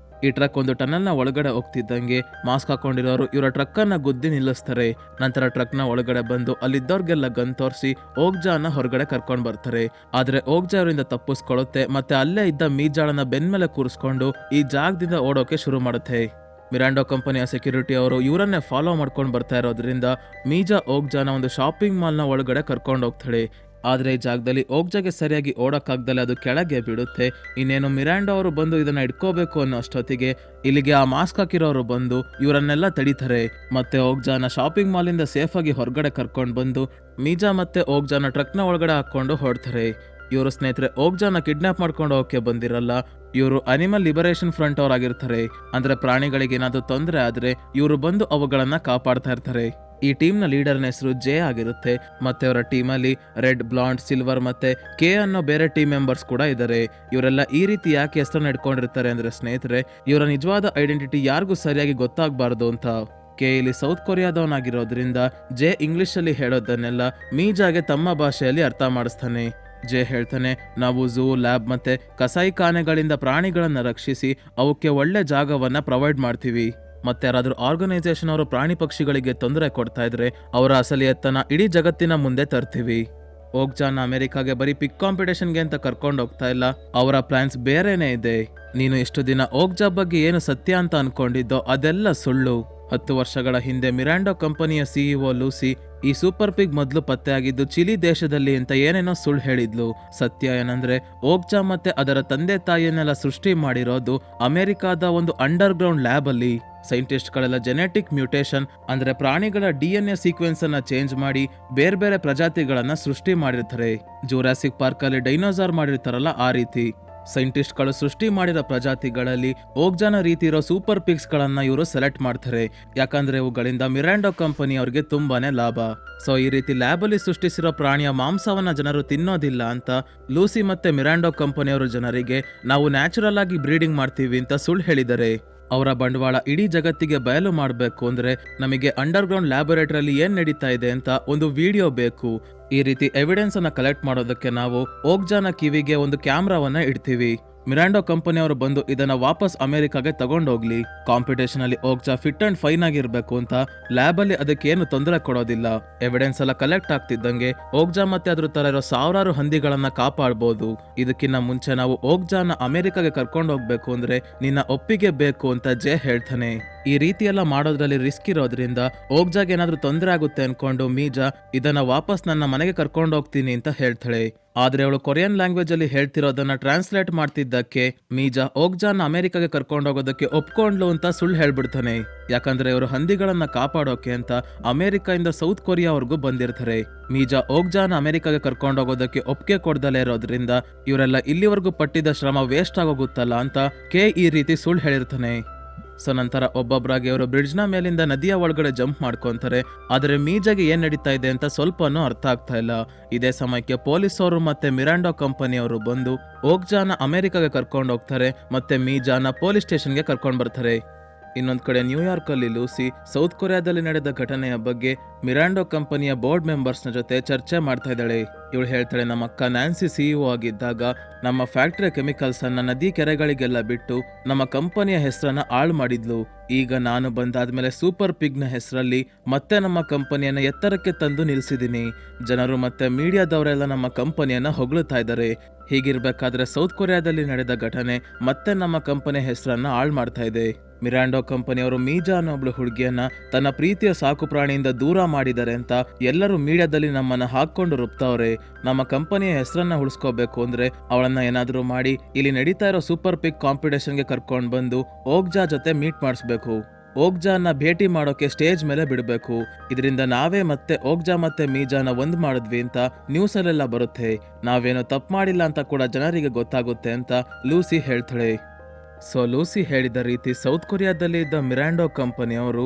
A: ಈ ಟ್ರಕ್ ಒಂದು ಟನಲ್ನ ಒಳಗಡೆ ಹೋಗ್ತಿದ್ದಂಗೆ ಮಾಸ್ಕ್ ಹಾಕೊಂಡಿರೋರು ಇವರ ಟ್ರಕ್ ಅನ್ನ ಗುದ್ದಿ ನಿಲ್ಲಿಸ್ತಾರೆ. ನಂತರ ಟ್ರಕ್ನ ಒಳಗಡೆ ಬಂದು ಅಲ್ಲಿದ್ದವ್ರಿಗೆಲ್ಲ ಗನ್ ತೋರಿಸಿ ಓಗ್ಜಾನ ಹೊರಗಡೆ ಕರ್ಕೊಂಡ್ ಬರ್ತಾರೆ. ಆದ್ರೆ ಓಗ್ಜಾ ಅವರಿಂದ ತಪ್ಪಿಸ್ಕೊಳ್ಳುತ್ತೆ. ಮತ್ತೆ ಅಲ್ಲೇ ಇದ್ದ ಮೀಜಾಳನ್ನ ಬೆನ್ಮೇಲೆ ಕೂರಿಸ್ಕೊಂಡು ಈ ಜಾಗದಿಂದ ಓಡೋಕೆ ಶುರು ಮಾಡುತ್ತೆ. ಮಿರಾಂಡೋ ಕಂಪನಿಯ ಸೆಕ್ಯೂರಿಟಿ ಅವರು ಇವರನ್ನೇ ಫಾಲೋ ಮಾಡ್ಕೊಂಡು ಬರ್ತಾ ಇರೋದ್ರಿಂದ ಮೀಜಾ ಓಗ್ಜಾನ ಒಂದು ಶಾಪಿಂಗ್ ಮಾಲ್ನ ಒಳಗಡೆ ಕರ್ಕೊಂಡು ಹೋಗ್ತಾಳೆ. ಆದ್ರೆ ಈ ಜಾಗದಲ್ಲಿ ಓಗ್ಜಾಗೆ ಸರಿಯಾಗಿ ಓಡಕ್ಕಾಗ್ದಲೆ ಅದು ಕೆಳಗೆ ಬಿಡುತ್ತೆ. ಇನ್ನೇನು ಮಿರಾಂಡೋ ಅವರು ಬಂದು ಇದನ್ನ ಇಟ್ಕೋಬೇಕು ಅನ್ನೋ ಅಷ್ಟೊತ್ತಿಗೆ ಇಲ್ಲಿಗೆ ಆ ಮಾಸ್ಕ್ ಹಾಕಿರೋರು ಬಂದು ಇವರನ್ನೆಲ್ಲ ತಡೀತಾರೆ. ಮತ್ತೆ ಓಗ್ಜಾನ ಶಾಪಿಂಗ್ ಮಾಲಿಂದ ಸೇಫ್ ಆಗಿ ಹೊರಗಡೆ ಕರ್ಕೊಂಡು ಬಂದು ಮೀಜಾ ಮತ್ತೆ ಓಗ್ಜಾನ ಟ್ರಕ್ನ ಒಳಗಡೆ ಹಾಕೊಂಡು ಹೊರಡ್ತಾರೆ. ಇವರು ಸ್ನೇಹಿತರೆ ಓಗ್ಜಾನ ಕಿಡ್ನಾಪ್ ಮಾಡ್ಕೊಂಡು ಹೋಗಕ್ಕೆ ಬಂದಿರಲ್ಲ. ಇವರು ಅನಿಮಲ್ ಲಿಬರೇಷನ್ ಫ್ರಂಟ್ ಅವರಾಗಿರ್ತಾರೆ. ಅಂದ್ರೆ ಪ್ರಾಣಿಗಳಿಗೆ ಏನಾದ್ರು ತೊಂದರೆ ಆದ್ರೆ ಇವರು ಬಂದು ಅವುಗಳನ್ನ ಕಾಪಾಡ್ತಾ ಇರ್ತಾರೆ. ಈ ಟೀಮ್ನ ಲೀಡರ್ನ ಹೆಸರು ಜೆ ಆಗಿರುತ್ತೆ. ಮತ್ತೆ ಅವರ ಟೀಮಲ್ಲಿ ರೆಡ್, ಬ್ಲಾಂಡ್, ಸಿಲ್ವರ್ ಮತ್ತೆ ಕೆ ಅನ್ನೋ ಬೇರೆ ಟೀಮ್ ಮೆಂಬರ್ಸ್ ಕೂಡ ಇದ್ದಾರೆ. ಇವರೆಲ್ಲ ಈ ರೀತಿ ಯಾಕೆ ಹೆಸರನ್ನ ಇಟ್ಕೊಂಡಿರ್ತಾರೆ ಅಂದ್ರೆ ಸ್ನೇಹಿತರೆ, ಇವರ ನಿಜವಾದ ಐಡೆಂಟಿಟಿ ಯಾರಿಗೂ ಸರಿಯಾಗಿ ಗೊತ್ತಾಗಬಾರ್ದು ಅಂತ. ಕೆ ಇಲ್ಲಿ ಸೌತ್ ಕೊರಿಯಾದವನಾಗಿರೋದ್ರಿಂದ ಜೆ ಇಂಗ್ಲಿಷ್ ಅಲ್ಲಿ ಹೇಳೋದನ್ನೆಲ್ಲ ಮೀಜಾಗೆ ತಮ್ಮ ಭಾಷೆಯಲ್ಲಿ ಅರ್ಥ ಮಾಡಿಸ್ತಾನೆ. ಜೆ ಹೇಳ್ತಾನೆ, ನಾವು ಝೂ, ಲ್ಯಾಬ್ ಮತ್ತೆ ಕಸಾಯಿಖಾನೆಗಳಿಂದ ಪ್ರಾಣಿಗಳನ್ನ ರಕ್ಷಿಸಿ ಅವಕ್ಕೆ ಒಳ್ಳೆ ಜಾಗವನ್ನ ಪ್ರೊವೈಡ್ ಮಾಡ್ತೀವಿ. ಮತ್ತೆ ಯಾರಾದ್ರೂ ಆರ್ಗನೈಸೇಷನ್ ಅವರು ಪ್ರಾಣಿ ಪಕ್ಷಿಗಳಿಗೆ ತೊಂದರೆ ಕೊಡ್ತಾ ಇದ್ರೆ ಅವರ ಅಸಲಿಯತ್ತನ ಇಡೀ ಜಗತ್ತಿನ ಮುಂದೆ ತರ್ತೀವಿ. ಓಗ್ಜಾನ ಅಮೆರಿಕಾಗೆ ಬರೀ ಪಿಕ್ ಕಾಂಪಿಟೇಷನ್ಗೆ ಅಂತ ಕರ್ಕೊಂಡು ಹೋಗ್ತಾ ಇಲ್ಲ, ಅವರ ಪ್ಲಾನ್ಸ್ ಬೇರೆನೇ ಇದೆ. ನೀನು ಇಷ್ಟು ದಿನ ಓಗ್ಜಾ ಬಗ್ಗೆ ಏನು ಸತ್ಯ ಅಂತ ಅನ್ಕೊಂಡಿದ್ದೋ ಅದೆಲ್ಲ ಸುಳ್ಳು. 10 ವರ್ಷಗಳ ಹಿಂದೆ ಮಿರಾಂಡೋ ಕಂಪನಿಯ ಸಿಇಒ ಲೂಸಿ ಈ ಸೂಪರ್ ಪಿಗ್ ಮೊದಲು ಪತ್ತೆಯಾಗಿದ್ದು ಚಿಲಿ ದೇಶದಲ್ಲಿ ಅಂತ ಏನೇನೋ ಸುಳ್ಳು ಹೇಳಿದ್ಲು. ಸತ್ಯ ಏನಂದ್ರೆ ಓಕ್ಜಾ ಮತ್ತೆ ಅದರ ತಂದೆ ತಾಯಿಯನ್ನೆಲ್ಲ ಸೃಷ್ಟಿ ಮಾಡಿರೋದು ಅಮೆರಿಕಾದ ಒಂದು ಅಂಡರ್ ಗ್ರೌಂಡ್ ಲ್ಯಾಬ್ ಅಲ್ಲಿ. ಸೈಂಟಿಸ್ಟ್ಗಳೆಲ್ಲ ಜೆನೆಟಿಕ್ ಮ್ಯೂಟೇಷನ್ ಅಂದ್ರೆ ಪ್ರಾಣಿಗಳ DNA ಸೀಕ್ವೆನ್ಸ್ ಅನ್ನ ಚೇಂಜ್ ಮಾಡಿ ಬೇರೆ ಬೇರೆ ಪ್ರಜಾತಿಗಳನ್ನ ಸೃಷ್ಟಿ ಮಾಡಿರ್ತಾರೆ. ಜೂರಾಸಿಕ್ ಪಾರ್ಕ್ ಅಲ್ಲಿ ಡೈನೋಸಾರ್ ಮಾಡಿರ್ತಾರಲ್ಲ ಆ ರೀತಿ. ಸೈಂಟಿಸ್ಟ್ಗಳು ಸೃಷ್ಟಿ ಮಾಡಿರೋ ಪ್ರಜಾತಿಗಳಲ್ಲಿ ಓಕ್ಜಾನ ರೀತಿ ಇರೋ ಸೂಪರ್ ಪಿಗ್ಸ್ ಗಳನ್ನ ಇವರು ಸೆಲೆಕ್ಟ್ ಮಾಡ್ತಾರೆ. ಯಾಕಂದ್ರೆ ಇವುಗಳಿಂದ ಮಿರಾಂಡೋ ಕಂಪನಿ ಅವ್ರಿಗೆ ತುಂಬಾನೇ ಲಾಭ. ಸೊ ಈ ರೀತಿ ಲ್ಯಾಬ್ ಅಲ್ಲಿ ಸೃಷ್ಟಿಸಿರೋ ಪ್ರಾಣಿಯ ಮಾಂಸವನ್ನ ಜನರು ತಿನ್ನೋದಿಲ್ಲ ಅಂತ ಲೂಸಿ ಮತ್ತೆ ಮಿರಾಂಡೋ ಕಂಪನಿಯವರು ಜನರಿಗೆ ನಾವು ನ್ಯಾಚುರಲ್ ಆಗಿ ಬ್ರೀಡಿಂಗ್ ಮಾಡ್ತೀವಿ ಅಂತ ಸುಳ್ಳು ಹೇಳಿದ್ದಾರೆ. ಅವರ ಬಂಡವಾಳ ಇಡೀ ಜಗತ್ತಿಗೆ ಬಯಲು ಮಾಡಬೇಕು ಅಂದ್ರೆ ನಮಗೆ ಅಂಡರ್ ಗ್ರೌಂಡ್ ಲ್ಯಾಬೊರೇಟರಿಯಲ್ಲಿ ಏನ್ ನಡೀತಾ ಇದೆ ಅಂತ ಒಂದು ವಿಡಿಯೋ ಬೇಕು. ಈ ರೀತಿ ಎವಿಡೆನ್ಸ್ ಅನ್ನ ಕಲೆಕ್ಟ್ ಮಾಡೋದಕ್ಕೆ ನಾವು ಓಕ್ಜಾನ ಕಿವಿಗೆ ಒಂದು ಕ್ಯಾಮ್ರಾವನ್ನ ಇಡ್ತೀವಿ. ಮಿರಾಂಡೋ ಕಂಪನಿಯವರು ಬಂದು ಇದನ್ನ ವಾಪಸ್ ಅಮೆರಿಕಾಗೆ ತಗೊಂಡೋಗ್ಲಿ. ಕಾಂಪಿಟೇಷನ್ ಅಲ್ಲಿ ಓಕ್ಜಾ ಫಿಟ್ ಅಂಡ್ ಫೈನ್ ಆಗಿರ್ಬೇಕು ಅಂತ ಲ್ಯಾಬ್ ಅಲ್ಲಿ ಅದಕ್ಕೇನು ತೊಂದರೆ ಕೊಡೋದಿಲ್ಲ. ಎವಿಡೆನ್ಸ್ ಎಲ್ಲ ಕಲೆಕ್ಟ್ ಆಗ್ತಿದ್ದಂಗೆ ಓಕ್ಜಾ ಮತ್ತೆ ಅದ್ರ ತರ ಇರೋ ಸಾವಿರಾರು ಹಂದಿಗಳನ್ನ ಕಾಪಾಡಬಹುದು. ಇದಕ್ಕಿಂತ ಮುಂಚೆ ನಾವು ಓಕ್ಜಾನ ಅಮೆರಿಕಾಗೆ ಕರ್ಕೊಂಡು ಹೋಗ್ಬೇಕು ಅಂದ್ರೆ ನಿನ್ನ ಒಪ್ಪಿಗೆ ಬೇಕು ಅಂತ ಜೆ ಹೇಳ್ತಾನೆ. ಈ ರೀತಿ ಎಲ್ಲ ಮಾಡೋದ್ರಲ್ಲಿ ರಿಸ್ಕ್ ಇರೋದ್ರಿಂದ ಓಕ್ಜಾಗೆ ಏನಾದ್ರೂ ತೊಂದರೆ ಆಗುತ್ತೆ ಅನ್ಕೊಂಡು ಮೀಜಾ ಇದನ್ನ ವಾಪಸ್ ನನ್ನ ಮನೆಗೆ ಕರ್ಕೊಂಡು ಹೋಗ್ತೀನಿ ಅಂತ ಹೇಳ್ತಾಳೆ. ಆದ್ರೆ ಅವಳು ಕೊರಿಯನ್ ಲ್ಯಾಂಗ್ವೇಜ್ ಅಲ್ಲಿ ಹೇಳ್ತಿರೋದನ್ನ ಟ್ರಾನ್ಸ್ಲೇಟ್ ಮಾಡ್ತಿದ್ದಕ್ಕೆ ಮೀಜಾ ಓಕ್ಜಾನ ಅಮೆರಿಕಾಗೆ ಕರ್ಕೊಂಡು ಹೋಗೋದಕ್ಕೆ ಒಪ್ಕೊಂಡ್ಲು ಅಂತ ಸುಳ್ಳು ಹೇಳ್ಬಿಡ್ತಾನೆ. ಯಾಕಂದ್ರೆ ಇವರು ಹಂದಿಗಳನ್ನ ಕಾಪಾಡೋಕೆ ಅಂತ ಅಮೆರಿಕದಿಂದ ಸೌತ್ ಕೊರಿಯಾವರೆಗೂ ಬಂದಿರ್ತಾರೆ. ಮೀಜಾ ಓಕ್ಜಾನ ಅಮೆರಿಕಾಗೆ ಕರ್ಕೊಂಡು ಹೋಗೋದಕ್ಕೆ ಒಪ್ಪಿಗೆ ಕೊಡ್ದಲೇ ಇರೋದ್ರಿಂದ ಇವರೆಲ್ಲ ಇಲ್ಲಿವರೆಗೂ ಪಟ್ಟಿದ್ದ ಶ್ರಮ ವೇಸ್ಟ್ ಆಗೋಗುತ್ತಲ್ಲ ಅಂತ ಕೆ ಈ ರೀತಿ ಸುಳ್ಳು ಹೇಳಿರ್ತಾನೆ. ಸೊ ನಂತರ ಒಬ್ಬೊಬ್ಬರಾಗಿ ಅವರು ಬ್ರಿಡ್ಜ್ ನ ಮೇಲಿಂದ ನದಿಯ ಒಳಗಡೆ ಜಂಪ್ ಮಾಡ್ಕೊಂತಾರೆ. ಆದ್ರೆ ಮೀಜಾಗೆ ಏನ್ ನಡೀತಾ ಇದೆ ಅಂತ ಸ್ವಲ್ಪನೂ ಅರ್ಥ ಆಗ್ತಾ ಇಲ್ಲ. ಇದೇ ಸಮಯಕ್ಕೆ ಪೊಲೀಸ್ ಅವರು ಮತ್ತೆ ಮಿರಾಂಡೋ ಕಂಪನಿಯವರು ಬಂದು ಓಕ್ಜಾನ ಅಮೆರಿಕಾಗೆ ಕರ್ಕೊಂಡು ಹೋಗ್ತಾರೆ ಮತ್ತೆ ಮೀಜಾನ ಪೊಲೀಸ್ ಸ್ಟೇಷನ್ಗೆ ಕರ್ಕೊಂಡು ಬರ್ತಾರೆ. ಇನ್ನೊಂದ್ ಕಡೆ ನ್ಯೂಯಾರ್ಕ್ ಅಲ್ಲಿ ಲೂಸಿ ಸೌತ್ ಕೊರಿಯಾದಲ್ಲಿ ನಡೆದ ಘಟನೆಯ ಬಗ್ಗೆ ಮಿರಾಂಡೋ ಕಂಪನಿಯ ಬೋರ್ಡ್ ಮೆಂಬರ್ಸ್ ನ ಜೊತೆ ಚರ್ಚೆ ಮಾಡ್ತಾ ಇದ್ದಾಳೆ. ಇವಳು ಹೇಳ್ತಾಳೆ, ನಮ್ಮ ಅಕ್ಕ ನ್ಯಾನ್ಸಿ ಸಿಇಒ ಆಗಿದ್ದಾಗ ನಮ್ಮ ಫ್ಯಾಕ್ಟರಿ ಕೆಮಿಕಲ್ಸ್ ಅನ್ನ ನದಿ ಕೆರೆಗಳಿಗೆಲ್ಲ ಬಿಟ್ಟು ನಮ್ಮ ಕಂಪನಿಯ ಹೆಸರನ್ನ ಹಾಳು ಮಾಡಿದ್ಲು. ಈಗ ನಾನು ಬಂದಾದ್ಮೇಲೆ ಸೂಪರ್ ಪಿಗ್ ನ ಹೆಸರಲ್ಲಿ ಮತ್ತೆ ನಮ್ಮ ಕಂಪನಿಯನ್ನ ಎತ್ತರಕ್ಕೆ ತಂದು ನಿಲ್ಸಿದೀನಿ. ಜನರು ಮತ್ತೆ ಮೀಡಿಯಾದವರೆಲ್ಲ ನಮ್ಮ ಕಂಪನಿಯನ್ನ ಹೊಗಳುತ್ತಾ ಇದ್ದಾರೆ. ಹೀಗಿರ್ಬೇಕಾದ್ರೆ ಸೌತ್ ಕೊರಿಯಾದಲ್ಲಿ ನಡೆದ ಘಟನೆ ಮತ್ತೆ ನಮ್ಮ ಕಂಪನಿಯ ಹೆಸರನ್ನ ಹಾಳು ಮಾಡ್ತಾ ಇದೆ. ಮಿರಾಂಡೋ ಕಂಪನಿಯವರು ಮೀಜಾ ಅನ್ನೋ ಒಬ್ಳು ಹುಡುಗಿಯನ್ನ ತನ್ನ ಪ್ರೀತಿಯ ಸಾಕು ಪ್ರಾಣಿಯಿಂದ ದೂರ ಮಾಡಿದ್ದಾರೆ ಅಂತ ಎಲ್ಲರೂ ಮೀಡಿಯಾದಲ್ಲಿ ನಮ್ಮನ್ನ ಹಾಕೊಂಡು ರುಬ್ತವ್ರೆ. ನಮ್ಮ ಕಂಪನಿಯ ಹೆಸರನ್ನ ಉಳಿಸ್ಕೋಬೇಕು ಅಂದ್ರೆ ಅವಳನ್ನ ಏನಾದ್ರೂ ಮಾಡಿ ಇಲ್ಲಿ ನಡೀತಾ ಇರೋ ಸೂಪರ್ ಪಿಗ್ ಕಾಂಪಿಟೇಷನ್ಗೆ ಕರ್ಕೊಂಡು ಬಂದು ಓಕ್ಜಾ ಜೊತೆ ಮೀಟ್ ಮಾಡಿಸ್ಬೇಕು. ಓಕ್ಜಾನ ಭೇಟಿ ಮಾಡೋಕೆ ಸ್ಟೇಜ್ ಮೇಲೆ ಬಿಡಬೇಕು. ಇದರಿಂದ ನಾವೇ ಮತ್ತೆ ಓಕ್ಜಾ ಮತ್ತೆ ಮೀಜಾನ ಒಂದ್ ಮಾಡಿದ್ವಿ ಅಂತ ನ್ಯೂಸ್ ಅಲ್ಲೆಲ್ಲ ಬರುತ್ತೆ. ನಾವೇನು ತಪ್ಪು ಮಾಡಿಲ್ಲ ಅಂತ ಕೂಡ ಜನರಿಗೆ ಗೊತ್ತಾಗುತ್ತೆ ಅಂತ ಲೂಸಿ ಹೇಳ್ತಾಳೆ. ಸೊ ಲೂಸಿ ಹೇಳಿದ ರೀತಿ ಸೌತ್ ಕೊರಿಯಾದಲ್ಲಿ ಇದ್ದ ಮಿರಾಂಡೋ ಕಂಪನಿಯವರು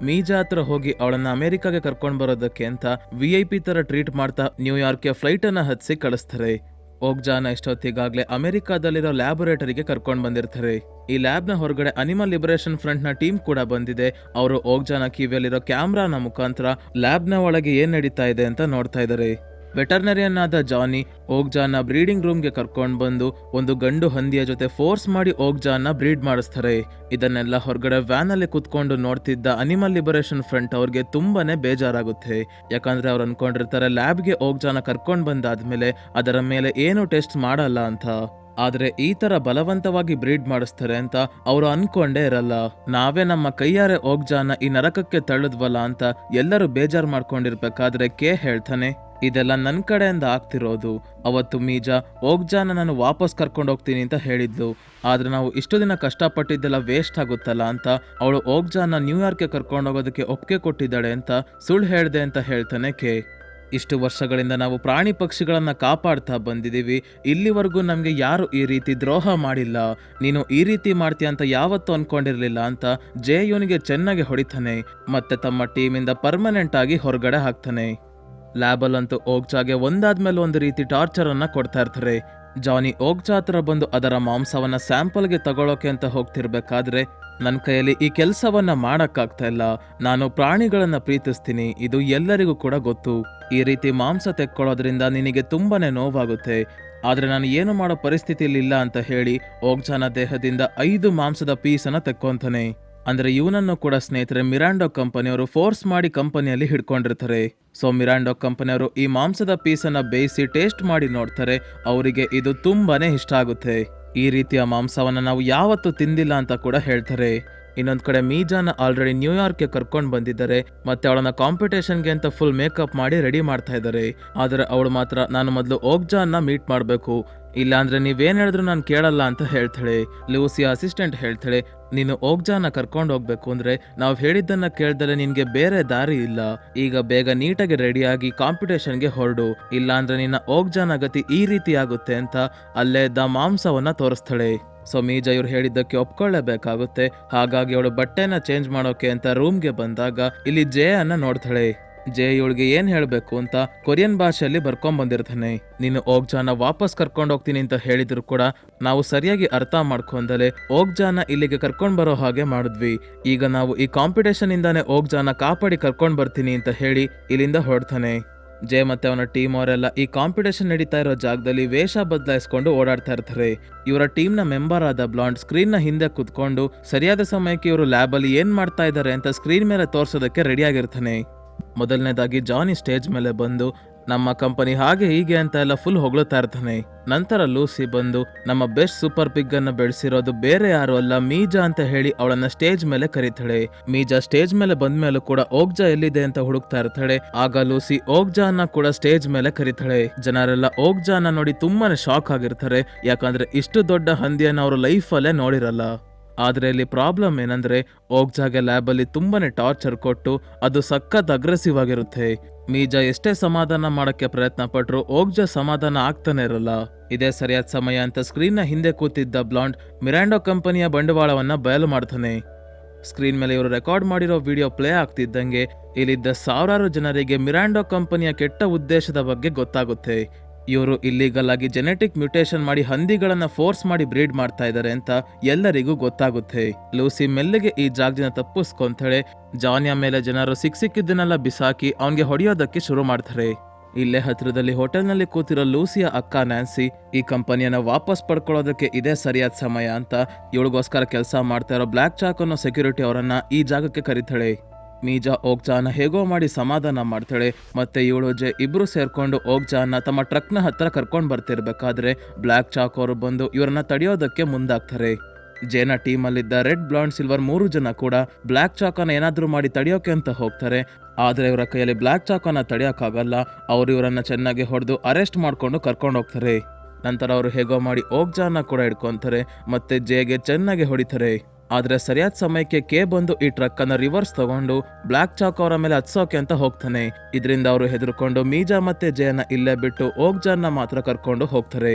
A: ಮೀಜಾ ಹತ್ರ ಹೋಗಿ ಅವಳನ್ನ ಅಮೆರಿಕಾಗೆ ಕರ್ಕೊಂಡು ಬರೋದಕ್ಕೆ ಅಂತ VIP ತರ ಟ್ರೀಟ್ ಮಾಡ್ತಾ ನ್ಯೂಯಾರ್ಕ್ಗೆ ಫ್ಲೈಟ್ ಅನ್ನ ಹತ್ಸಿ ಕಳಿಸ್ತಾರೆ. ಓಕ್ಜಾನ ಇಷ್ಟೊತ್ತಿಗಾಗ್ಲೇ ಅಮೆರಿಕಾದಲ್ಲಿರೋ ಲ್ಯಾಬೊರೇಟರಿಗೆ ಕರ್ಕೊಂಡು ಬಂದಿರ್ತಾರೆ. ಈ ಲ್ಯಾಬ್ ನ ಹೊರಗಡೆ ಅನಿಮಲ್ ಲಿಬರೇಷನ್ ಫ್ರಂಟ್ ನ ಟೀಮ್ ಕೂಡ ಬಂದಿದೆ. ಅವರು ಓಕ್ಜಾನ ಕಿವಿಯಲ್ಲಿರೋ ಕ್ಯಾಮ್ರಾನ ಮುಖಾಂತರ ಲ್ಯಾಬ್ ನ ಒಳಗೆ ಏನ್ ನಡೀತಾ ಇದೆ ಅಂತ ನೋಡ್ತಾ ಇದ್ದಾರೆ. ವೆಟರ್ನರಿಯನ್ ಆದ ಜಾನಿ ಓಕ್ಜಾನ ಬ್ರೀಡಿಂಗ್ ರೂಮ್ಗೆ ಕರ್ಕೊಂಡು ಬಂದು ಒಂದು ಗಂಡು ಹಂದಿಯ ಜೊತೆ ಫೋರ್ಸ್ ಮಾಡಿ ಓಕ್ಜಾನ ಬ್ರೀಡ್ ಮಾಡಿಸ್ತಾರೆ. ಇದನ್ನೆಲ್ಲ ಹೊರಗಡೆ ವ್ಯಾನ್ ಅಲ್ಲಿ ಕುತ್ಕೊಂಡು ನೋಡ್ತಿದ್ದ ಅನಿಮಲ್ ಲಿಬರೇಷನ್ ಫ್ರಂಟ್ ಅವ್ರಿಗೆ ತುಂಬಾನೇ ಬೇಜಾರಾಗುತ್ತೆ. ಯಾಕಂದ್ರೆ ಅವ್ರು ಅನ್ಕೊಂಡಿರ್ತಾರೆ ಲ್ಯಾಬ್ಗೆ ಓಕ್ಜಾನ ಕರ್ಕೊಂಡು ಬಂದಾದ್ಮೇಲೆ ಅದರ ಮೇಲೆ ಏನು ಟೆಸ್ಟ್ ಮಾಡಲ್ಲ ಅಂತ. ಆದ್ರೆ ಈ ತರ ಬಲವಂತವಾಗಿ ಬ್ರೀಡ್ ಮಾಡಿಸ್ತಾರೆ ಅಂತ ಅವರು ಅನ್ಕೊಂಡೇ ಇರಲ್ಲ. ನಾವೇ ನಮ್ಮ ಕೈಯಾರೆ ಓಕ್ಜಾನ ಈ ನರಕಕ್ಕೆ ತಳ್ಳಿದ್ವಲ್ಲ ಅಂತ ಎಲ್ಲರೂ ಬೇಜಾರ್ ಮಾಡ್ಕೊಂಡಿರ್ಬೇಕಾದ್ರೆ ಕೆ ಹೇಳ್ತಾನೆ, ಇದೆಲ್ಲ ನನ್ ಕಡೆಯಿಂದ ಆಗ್ತಿರೋದು. ಅವತ್ತು ಮೀಜಾ ಓಕ್ಜಾನ ನಾನು ವಾಪಸ್ ಕರ್ಕೊಂಡು ಹೋಗ್ತೀನಿ ಅಂತ ಹೇಳಿದ್ಲು. ಆದ್ರೆ ನಾವು ಇಷ್ಟು ದಿನ ಕಷ್ಟಪಟ್ಟಿದ್ದೆಲ್ಲ ವೇಸ್ಟ್ ಆಗುತ್ತಲ್ಲ ಅಂತ ಅವಳು ಓಕ್ಜಾನ ನ್ಯೂಯಾರ್ಕ್ಗೆ ಕರ್ಕೊಂಡು ಹೋಗೋದಕ್ಕೆ ಒಪ್ಪಿಗೆ ಕೊಟ್ಟಿದ್ದಾಳೆ ಅಂತ ಸುಳ್ಳು ಹೇಳ್ದೆ ಅಂತ ಹೇಳ್ತಾನೆ ಕೆ. ಇಷ್ಟು ವರ್ಷಗಳಿಂದ ನಾವು ಪ್ರಾಣಿ ಪಕ್ಷಿಗಳನ್ನ ಕಾಪಾಡ್ತಾ ಬಂದಿದ್ದೀವಿ. ಇಲ್ಲಿವರೆಗೂ ನಮ್ಗೆ ಯಾರು ಈ ರೀತಿ ದ್ರೋಹ ಮಾಡಿಲ್ಲ. ನೀನು ಈ ರೀತಿ ಮಾಡ್ತೀಯ ಅಂತ ಯಾವತ್ತೂ ಅನ್ಕೊಂಡಿರ್ಲಿಲ್ಲ ಅಂತ ಜೆ ಇವನಿಗೆ ಚೆನ್ನಾಗಿ ಹೊಡಿತಾನೆ ಮತ್ತೆ ತಮ್ಮ ಟೀಮಿಂದ ಪರ್ಮನೆಂಟ್ ಆಗಿ ಹೊರಗಡೆ ಹಾಕ್ತಾನೆ. ಲ್ಯಾಬಲ್ಲಂತೂ ಓಕ್ಜಾಗೆ ಒಂದಾದ್ಮೇಲೆ ಒಂದು ರೀತಿ ಟಾರ್ಚರ್ ಅನ್ನ ಕೊಡ್ತಾ ಇರ್ತಾರೆ. ಜಾನಿ ಓಕ್ಜಾ ಹತ್ರ ಬಂದು ಅದರ ಮಾಂಸವನ್ನ ಸ್ಯಾಂಪಲ್ಗೆ ತಗೊಳ್ಳೋಕೆ ಅಂತ ಹೋಗ್ತಿರ್ಬೇಕಾದ್ರೆ ನನ್ನ ಕೈಯಲ್ಲಿ ಈ ಕೆಲಸವನ್ನ ಮಾಡಕ್ಕಾಗ್ತಾ ಇಲ್ಲ. ನಾನು ಪ್ರಾಣಿಗಳನ್ನ ಪ್ರೀತಿಸ್ತೀನಿ, ಇದು ಎಲ್ಲರಿಗೂ ಕೂಡ ಗೊತ್ತು. ಈ ರೀತಿ ಮಾಂಸ ತೆಕ್ಕೊಳ್ಳೋದ್ರಿಂದ ನಿನಗೆ ತುಂಬಾನೇ ನೋವಾಗುತ್ತೆ. ಆದ್ರೆ ನಾನು ಏನು ಮಾಡೋ ಪರಿಸ್ಥಿತಿಯಲ್ಲಿ ಇಲ್ಲ ಅಂತ ಹೇಳಿ ಓಕ್ಜಾನ ದೇಹದಿಂದ 5 ಮಾಂಸದ ಪೀಸನ್ನ ತೆಕ್ಕೊಂತಾನೆ. ಅಂದ್ರೆ ಇವನನ್ನು ಕೂಡ ಸ್ನೇಹಿತರೆ ಮಿರಾಂಡೋ ಕಂಪನಿಯವರು ಫೋರ್ಸ್ ಮಾಡಿ ಕಂಪನಿಯಲ್ಲಿ ಹಿಡ್ಕೊಂಡಿರ್ತಾರೆ. ಸೊ ಮಿರಾಂಡೋ ಕಂಪನಿಯವರು ಈ ಮಾಂಸದ ಪೀಸನ್ನ ಬೇಯಿಸಿ ಟೇಸ್ಟ್ ಮಾಡಿ ನೋಡ್ತಾರೆ. ಅವರಿಗೆ ಇದು ತುಂಬಾನೇ ಇಷ್ಟ ಆಗುತ್ತೆ. ಈ ರೀತಿಯ ಮಾಂಸವನ್ನ ನಾವು ಯಾವತ್ತೂ ತಿಂದಿಲ್ಲ ಅಂತ ಕೂಡ ಹೇಳ್ತಾರೆ. ಇನ್ನೊಂದ್ ಕಡೆ ಮೀಜಾನ ಆಲ್ರೆಡಿ ನ್ಯೂಯಾರ್ಕ್ಗೆ ಕರ್ಕೊಂಡು ಬಂದಿದ್ದಾರೆ ಮತ್ತೆ ಅವಳನ್ನ ಕಾಂಪಿಟೇಷನ್ಗೆ ಅಂತ ಫುಲ್ ಮೇಕಪ್ ಮಾಡಿ ರೆಡಿ ಮಾಡ್ತಾ ಇದ್ದಾರೆ. ಆದ್ರೆ ಅವಳು ಮಾತ್ರ ನಾನು ಮೊದಲು ಓಗ್ಜಾನ್ನ ಮೀಟ್ ಮಾಡಬೇಕು, ಇಲ್ಲಾಂದ್ರೆ ನೀವೇನ್ ಹೇಳಿದ್ರು ನಾನು ಕೇಳಲ್ಲ ಅಂತ ಹೇಳ್ತಾಳೆ. ಲೂಸಿಯ ಅಸಿಸ್ಟೆಂಟ್ ಹೇಳ್ತಾಳೆ, ನೀನು ಓಗ್ಜಾನ ಕರ್ಕೊಂಡು ಹೋಗ್ಬೇಕು ಅಂದ್ರೆ ನಾವು ಹೇಳಿದ್ದನ್ನ ಕೇಳ್ದಲೆ ನಿನ್ಗೆ ಬೇರೆ ದಾರಿ ಇಲ್ಲ. ಈಗ ಬೇಗ ನೀಟಾಗಿ ರೆಡಿಯಾಗಿ ಕಾಂಪಿಟೇಷನ್ಗೆ ಹೊರಡು, ಇಲ್ಲಾಂದ್ರೆ ನಿನ್ನ ಓಗ್ಜಾನ ಗತಿ ಈ ರೀತಿ ಆಗುತ್ತೆ ಅಂತ ಅಲ್ಲೇ ದ ಮಾಂಸವನ್ನ ತೋರಿಸ್ತಾಳೆ. ಸೊ ಮೀಜಾ ಇವ್ರು ಹೇಳಿದ್ದಕ್ಕೆ ಒಪ್ಕೊಳ್ಳೇಬೇಕಾಗುತ್ತೆ. ಹಾಗಾಗಿ ಅವಳು ಬಟ್ಟೆನ ಚೇಂಜ್ ಮಾಡೋಕೆ ಅಂತ ರೂಮ್ಗೆ ಬಂದಾಗ ಇಲ್ಲಿ ಜೇ ಅನ್ನ ನೋಡ್ತಾಳೆ. ಜೇ ಇವಳಿಗೆ ಏನ್ ಹೇಳ್ಬೇಕು ಅಂತ ಕೊರಿಯನ್ ಭಾಷೆಯಲ್ಲಿ ಬರ್ಕೊಂಡ್ ಬಂದಿರ್ತಾನೆ. ನೀನು ಓಗ್ಜಾನ ವಾಪಸ್ ಕರ್ಕೊಂಡು ಹೋಗ್ತೀನಿ ಅಂತ ಹೇಳಿದ್ರು ಕೂಡ ನಾವು ಸರಿಯಾಗಿ ಅರ್ಥ ಮಾಡ್ಕೊಂಡಲೆ ಓಗ್ಜಾನ ಇಲ್ಲಿಗೆ ಕರ್ಕೊಂಡ್ ಬರೋ ಹಾಗೆ ಮಾಡಿದ್ವಿ. ಈಗ ನಾವು ಈ ಕಾಂಪಿಟೇಷನ್ ಇಂದಾನೆ ಓಗ್ಜಾನ ಕಾಪಾಡಿ ಕರ್ಕೊಂಡ್ ಬರ್ತೀನಿ ಅಂತ ಹೇಳಿ ಇಲ್ಲಿಂದ ಹೊರಡ್ತಾನೆ. ಜೇ ಮತ್ತೆ ಅವನ ಟೀಮ್ ಅವರೆಲ್ಲ ಈ ಕಾಂಪಿಟೇಷನ್ ನಡೀತಾ ಇರೋ ಜಾಗದಲ್ಲಿ ವೇಷ ಬದಲಾಯಿಸ್ಕೊಂಡು ಓಡಾಡ್ತಾ ಇರ್ತಾರೆ. ಇವರ ಟೀಮ್ ನ ಮೆಂಬರ್ ಆದ ಬ್ಲಾಂಡ್ ಸ್ಕ್ರೀನ್ ನ ಹಿಂದೆ ಕುತ್ಕೊಂಡು ಸರಿಯಾದ ಸಮಯಕ್ಕೆ ಇವರು ಲ್ಯಾಬ್ ಅಲ್ಲಿ ಏನ್ ಮಾಡ್ತಾ ಇದ್ದಾರೆ ಅಂತ ಸ್ಕ್ರೀನ್ ಮೇಲೆ ತೋರ್ಸೋದಕ್ಕೆ ರೆಡಿ ಆಗಿರ್ತಾನೆ. ಮೊದಲನೇದಾಗಿ ಜಾನಿ ಸ್ಟೇಜ್ ಮೇಲೆ ಬಂದು ನಮ್ಮ ಕಂಪನಿ ಹಾಗೆ ಹೀಗೆ ಅಂತ ಎಲ್ಲ ಫುಲ್ ಹೊಗಳುತ್ತಾ ಇರ್ತಾನೆ. ನಂತರ ಲೂಸಿ ಬಂದು ನಮ್ಮ ಬೆಸ್ಟ್ ಸೂಪರ್ ಪಿಗ್ ಅನ್ನ ಬೆಳೆಸಿರೋದು ಬೇರೆ ಯಾರು ಅಲ್ಲ ಮೀಜಾ ಅಂತ ಹೇಳಿ ಅವಳನ್ನ ಸ್ಟೇಜ್ ಮೇಲೆ ಕರೀತಾಳೆ. ಮೀಜಾ ಸ್ಟೇಜ್ ಮೇಲೆ ಬಂದ್ಮೇಲೂ ಕೂಡ ಓಗ್ಜಾ ಎಲ್ಲಿದೆ ಅಂತ ಹುಡುಕ್ತಾ ಇರ್ತಾಳೆ. ಆಗ ಲೂಸಿ ಓಗ್ಜಾನ ಕೂಡ ಸ್ಟೇಜ್ ಮೇಲೆ ಕರೀತಾಳೆ. ಜನರೆಲ್ಲ ಓಗ್ಜಾನ ನೋಡಿ ತುಂಬಾನೇ ಶಾಕ್ ಆಗಿರ್ತಾರೆ, ಯಾಕಂದ್ರೆ ಇಷ್ಟು ದೊಡ್ಡ ಹಂದಿಯನ್ನ ಅವರು ಲೈಫ್ ಅಲ್ಲೇ ನೋಡಿರಲ್ಲ. ಆದ್ರೆ ಇಲ್ಲಿ ಪ್ರಾಬ್ಲಮ್ ಏನಂದ್ರೆ ಓಗ್ಜಾಗೆ ಲ್ಯಾಬ್ ಅಲ್ಲಿ ತುಂಬಾನೇ ಟಾರ್ಚರ್ ಕೊಟ್ಟು ಅದು ಸಖತ್ ಅಗ್ರೆಸಿವ್ ಆಗಿರುತ್ತೆ. ಮೀಜಾ ಎಷ್ಟೇ ಸಮಾಧಾನ ಮಾಡಕ್ಕೆ ಪ್ರಯತ್ನ ಪಟ್ರು ಓಗ್ಜಾ ಸಮಾಧಾನ ಆಗ್ತಾನೆ ಇರಲ್ಲ. ಇದೇ ಸರಿಯಾದ ಸಮಯ ಅಂತ ಸ್ಕ್ರೀನ್ ನ ಹಿಂದೆ ಕೂತಿದ್ದ ಬ್ಲಾಂಡ್ ಮಿರಾಂಡೋ ಕಂಪನಿಯ ಬಂಡವಾಳವನ್ನ ಬಯಲು ಮಾಡ್ತಾನೆ. ಸ್ಕ್ರೀನ್ ಮೇಲೆ ಇವರು ರೆಕಾರ್ಡ್ ಮಾಡಿರೋ ವಿಡಿಯೋ ಪ್ಲೇ ಆಗ್ತಿದ್ದಂಗೆ ಇಲ್ಲಿದ್ದ ಸಾವಿರಾರು ಜನರಿಗೆ ಮಿರಾಂಡೋ ಕಂಪನಿಯ ಕೆಟ್ಟ ಉದ್ದೇಶದ ಬಗ್ಗೆ ಗೊತ್ತಾಗುತ್ತೆ. ಇವರು ಇಲ್ಲಿಗಲ್ ಆಗಿ ಜೆನೆಟಿಕ್ ಮ್ಯೂಟೇಷನ್ ಮಾಡಿ ಹಂದಿಗಳನ್ನ ಫೋರ್ಸ್ ಮಾಡಿ ಬ್ರೀಡ್ ಮಾಡ್ತಾ ಇದ್ದಾರೆ ಅಂತ ಎಲ್ಲರಿಗೂ ಗೊತ್ತಾಗುತ್ತೆ. ಲೂಸಿ ಮೆಲ್ಲಿಗೆ ಈ ಜಾಗದಿಂದ ತಪ್ಪಿಸ್ಕೊಂತಾಳೆ. ಜಾನಿಯ ಮೇಲೆ ಜನರು ಸಿಕ್ಕಿದ್ದನ್ನೆಲ್ಲ ಬಿಸಾಕಿ ಅವನ್ಗೆ ಹೊಡೆಯೋದಕ್ಕೆ ಶುರು ಮಾಡ್ತಾರೆ. ಇಲ್ಲೇ ಹತ್ರದಲ್ಲಿ ಹೋಟೆಲ್ನಲ್ಲಿ ಕೂತಿರೋ ಲೂಸಿಯ ಅಕ್ಕ ನ್ಯಾನ್ಸಿ ಈ ಕಂಪನಿಯನ್ನ ವಾಪಸ್ ಪಡ್ಕೊಳ್ಳೋದಕ್ಕೆ ಇದೇ ಸರಿಯಾದ ಸಮಯ ಅಂತ ಇವಳಿಗೋಸ್ಕರ ಕೆಲಸ ಮಾಡ್ತಾ ಇರೋ ಬ್ಲ್ಯಾಕ್ ಚಾಕ್ ಅನ್ನೋ ಸೆಕ್ಯೂರಿಟಿ ಅವರನ್ನ ಈ ಜಾಗಕ್ಕೆ ಕರೀತಾಳೆ. ಮೀಜಾ ಓಗ್ಜಾನ ಹೇಗೋ ಮಾಡಿ ಸಮಾಧಾನ ಮಾಡ್ತಾಳೆ. ಮತ್ತೆ ಇವಳು ಜೆ ಇಬ್ರು ಸೇರ್ಕೊಂಡು ಓಗ್ಜಾನ ತಮ್ಮ ಟ್ರಕ್ನ ಹತ್ರ ಕರ್ಕೊಂಡು ಬರ್ತಿರ್ಬೇಕಾದ್ರೆ ಬ್ಲ್ಯಾಕ್ ಚಾಕ್ ಅವರು ಬಂದು ಇವರನ್ನ ತಡೆಯೋದಕ್ಕೆ ಮುಂದಾಗ್ತಾರೆ. ಜೇನ ಟೀಮ್ ಅಲ್ಲಿದ್ದ ರೆಡ್ ಬ್ಲಾಂಡ್ ಸಿಲ್ವರ್ 3 ಜನ ಕೂಡ ಬ್ಲ್ಯಾಕ್ ಚಾಕನ್ನ ಏನಾದ್ರೂ ಮಾಡಿ ತಡೆಯೋಕೆ ಅಂತ ಹೋಗ್ತಾರೆ. ಆದ್ರೆ ಇವರ ಕೈಯಲ್ಲಿ ಬ್ಲ್ಯಾಕ್ ಚಾಕನ್ನ ತಡೆಯೋಕ್ಕಾಗಲ್ಲ. ಅವ್ರು ಇವರನ್ನ ಚೆನ್ನಾಗಿ ಹೊಡೆದು ಅರೆಸ್ಟ್ ಮಾಡ್ಕೊಂಡು ಕರ್ಕೊಂಡು ಹೋಗ್ತಾರೆ. ನಂತರ ಅವರು ಹೇಗೋ ಮಾಡಿ ಓಗ್ಜಾನ ಕೂಡ ಹಿಡ್ಕೊಂತಾರೆ ಮತ್ತೆ ಜೇಗೆ ಚೆನ್ನಾಗಿ ಹೊಡಿತಾರೆ. ಆದ್ರೆ ಸರಿಯಾದ ಸಮಯಕ್ಕೆ ಕೆ ಬಂದು ಈ ಟ್ರಕ್ ಅನ್ನ ರಿವರ್ಸ್ ತಗೊಂಡು ಬ್ಲ್ಯಾಕ್ ಚಾಕ್ ಅವರ ಮೇಲೆ ಹತ್ಸೋಕೆ ಅಂತ ಹೋಗ್ತಾನೆ. ಇದರಿಂದ ಅವರು ಹೆದರ್ಕೊಂಡು ಮೀಜಾ ಮತ್ತೆ ಜೇನ ಇಲ್ಲೇ ಬಿಟ್ಟು ಓಗ್ಜಾನ್ನ ಮಾತ್ರ ಕರ್ಕೊಂಡು ಹೋಗ್ತಾರೆ.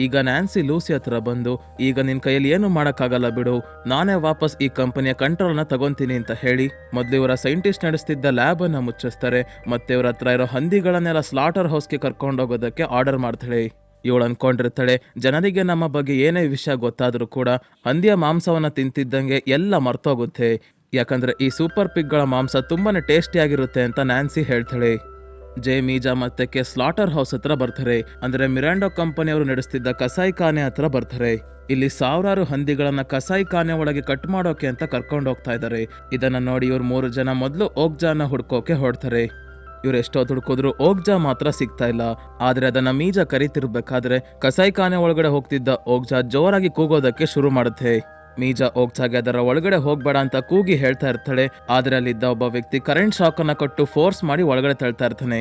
A: ಈಗ ನ್ಯಾನ್ಸಿ ಲೂಸಿ ಹತ್ರ ಬಂದು ಈಗ ನಿನ್ ಕೈಯಲ್ಲಿ ಏನು ಮಾಡಕ್ಕಾಗಲ್ಲ ಬಿಡು, ನಾನೇ ವಾಪಸ್ ಈ ಕಂಪನಿಯ ಕಂಟ್ರೋಲ್ನ ತಗೊಂತೀನಿ ಅಂತ ಹೇಳಿ ಮೊದಲು ಇವರ ಸೈಂಟಿಸ್ಟ್ ನಡೆಸ್ತಿದ್ದ ಲ್ಯಾಬ್ ಅನ್ನ ಮುಚ್ಚಿಸ್ತಾರೆ. ಮತ್ತೆ ಇವ್ರ ಹತ್ರ ಇರೋ ಹಂದಿಗಳನ್ನೆಲ್ಲ ಸ್ಲಾಟರ್ ಹೌಸ್ಗೆ ಕರ್ಕೊಂಡೋಗೋದಕ್ಕೆ ಆರ್ಡರ್ ಮಾಡ್ತಾಳೆ. ಇವಳು ಅನ್ಕೊಂಡಿರ್ತಾಳೆ ಜನರಿಗೆ ನಮ್ಮ ಬಗ್ಗೆ ಏನೇ ವಿಷಯ ಗೊತ್ತಾದ್ರೂ ಕೂಡ ಹಂದಿಯ ಮಾಂಸವನ್ನ ತಿಂತಿದ್ದಂಗೆ ಎಲ್ಲ ಮರ್ತೋಗುತ್ತೆ, ಯಾಕಂದ್ರೆ ಈ ಸೂಪರ್ ಪಿಗ್ಗಳ ಮಾಂಸ ತುಂಬಾನೇ ಟೇಸ್ಟಿ ಆಗಿರುತ್ತೆ ಅಂತ ನ್ಯಾನ್ಸಿ ಹೇಳ್ತಾಳೆ. ಜೆ ಮೀಜಾ ಮತ್ತೆ ಕೆ ಸ್ಲಾಟರ್ ಹೌಸ್ ಹತ್ರ ಬರ್ತಾರೆ. ಅಂದ್ರೆ ಮಿರಾಂಡೋ ಕಂಪನಿಯವರು ನಡೆಸ್ತಿದ್ದ ಕಸಾಯಿ ಖಾನೆ ಹತ್ರ ಬರ್ತಾರೆ. ಇಲ್ಲಿ ಸಾವಿರಾರು ಹಂದಿಗಳನ್ನ ಕಸಾಯಿ ಖಾನೆ ಒಳಗೆ ಕಟ್ ಮಾಡೋಕೆ ಅಂತ ಕರ್ಕೊಂಡು ಹೋಗ್ತಾ ಇದ್ದಾರೆ. ಇದನ್ನ ನೋಡಿ ಇವ್ರು 3 ಜನ ಮೊದಲು ಓಗ್ಜಾನ ಹುಡ್ಕೋಕೆ ಹೊರಡ್ತಾರೆ. ಇವ್ರು ಎಷ್ಟೋ ಹುಡುಕಿದ್ರು ಓಗ್ಜಾ ಮಾತ್ರ ಸಿಗ್ತಾ ಇಲ್ಲ. ಆದ್ರೆ ಅದನ್ನ ಮೀಜಾ ಕರಿತಿರ್ಬೇಕಾದ್ರೆ ಕಸಾಯಿ ಖಾನೆ ಒಳಗಡೆ ಹೋಗ್ತಿದ್ದ ಓಗ್ಜಾ ಜೋರಾಗಿ ಕೂಗೋದಕ್ಕೆ ಶುರು ಮಾಡುತ್ತೆ. ಮೀಜಾ ಓಗ್ಜಾಗೆ ಅದರ ಒಳಗಡೆ ಹೋಗ್ಬೇಡ ಅಂತ ಕೂಗಿ ಹೇಳ್ತಾ ಇರ್ತಾಳೆ. ಆದ್ರೆ ಅಲ್ಲಿದ್ದ ಒಬ್ಬ ವ್ಯಕ್ತಿ ಕರೆಂಟ್ ಶಾಕ್ ಅನ್ನ ಕೊಟ್ಟು ಫೋರ್ಸ್ ಮಾಡಿ ಒಳಗಡೆ ತಳ್ತಾ ಇರ್ತಾನೆ.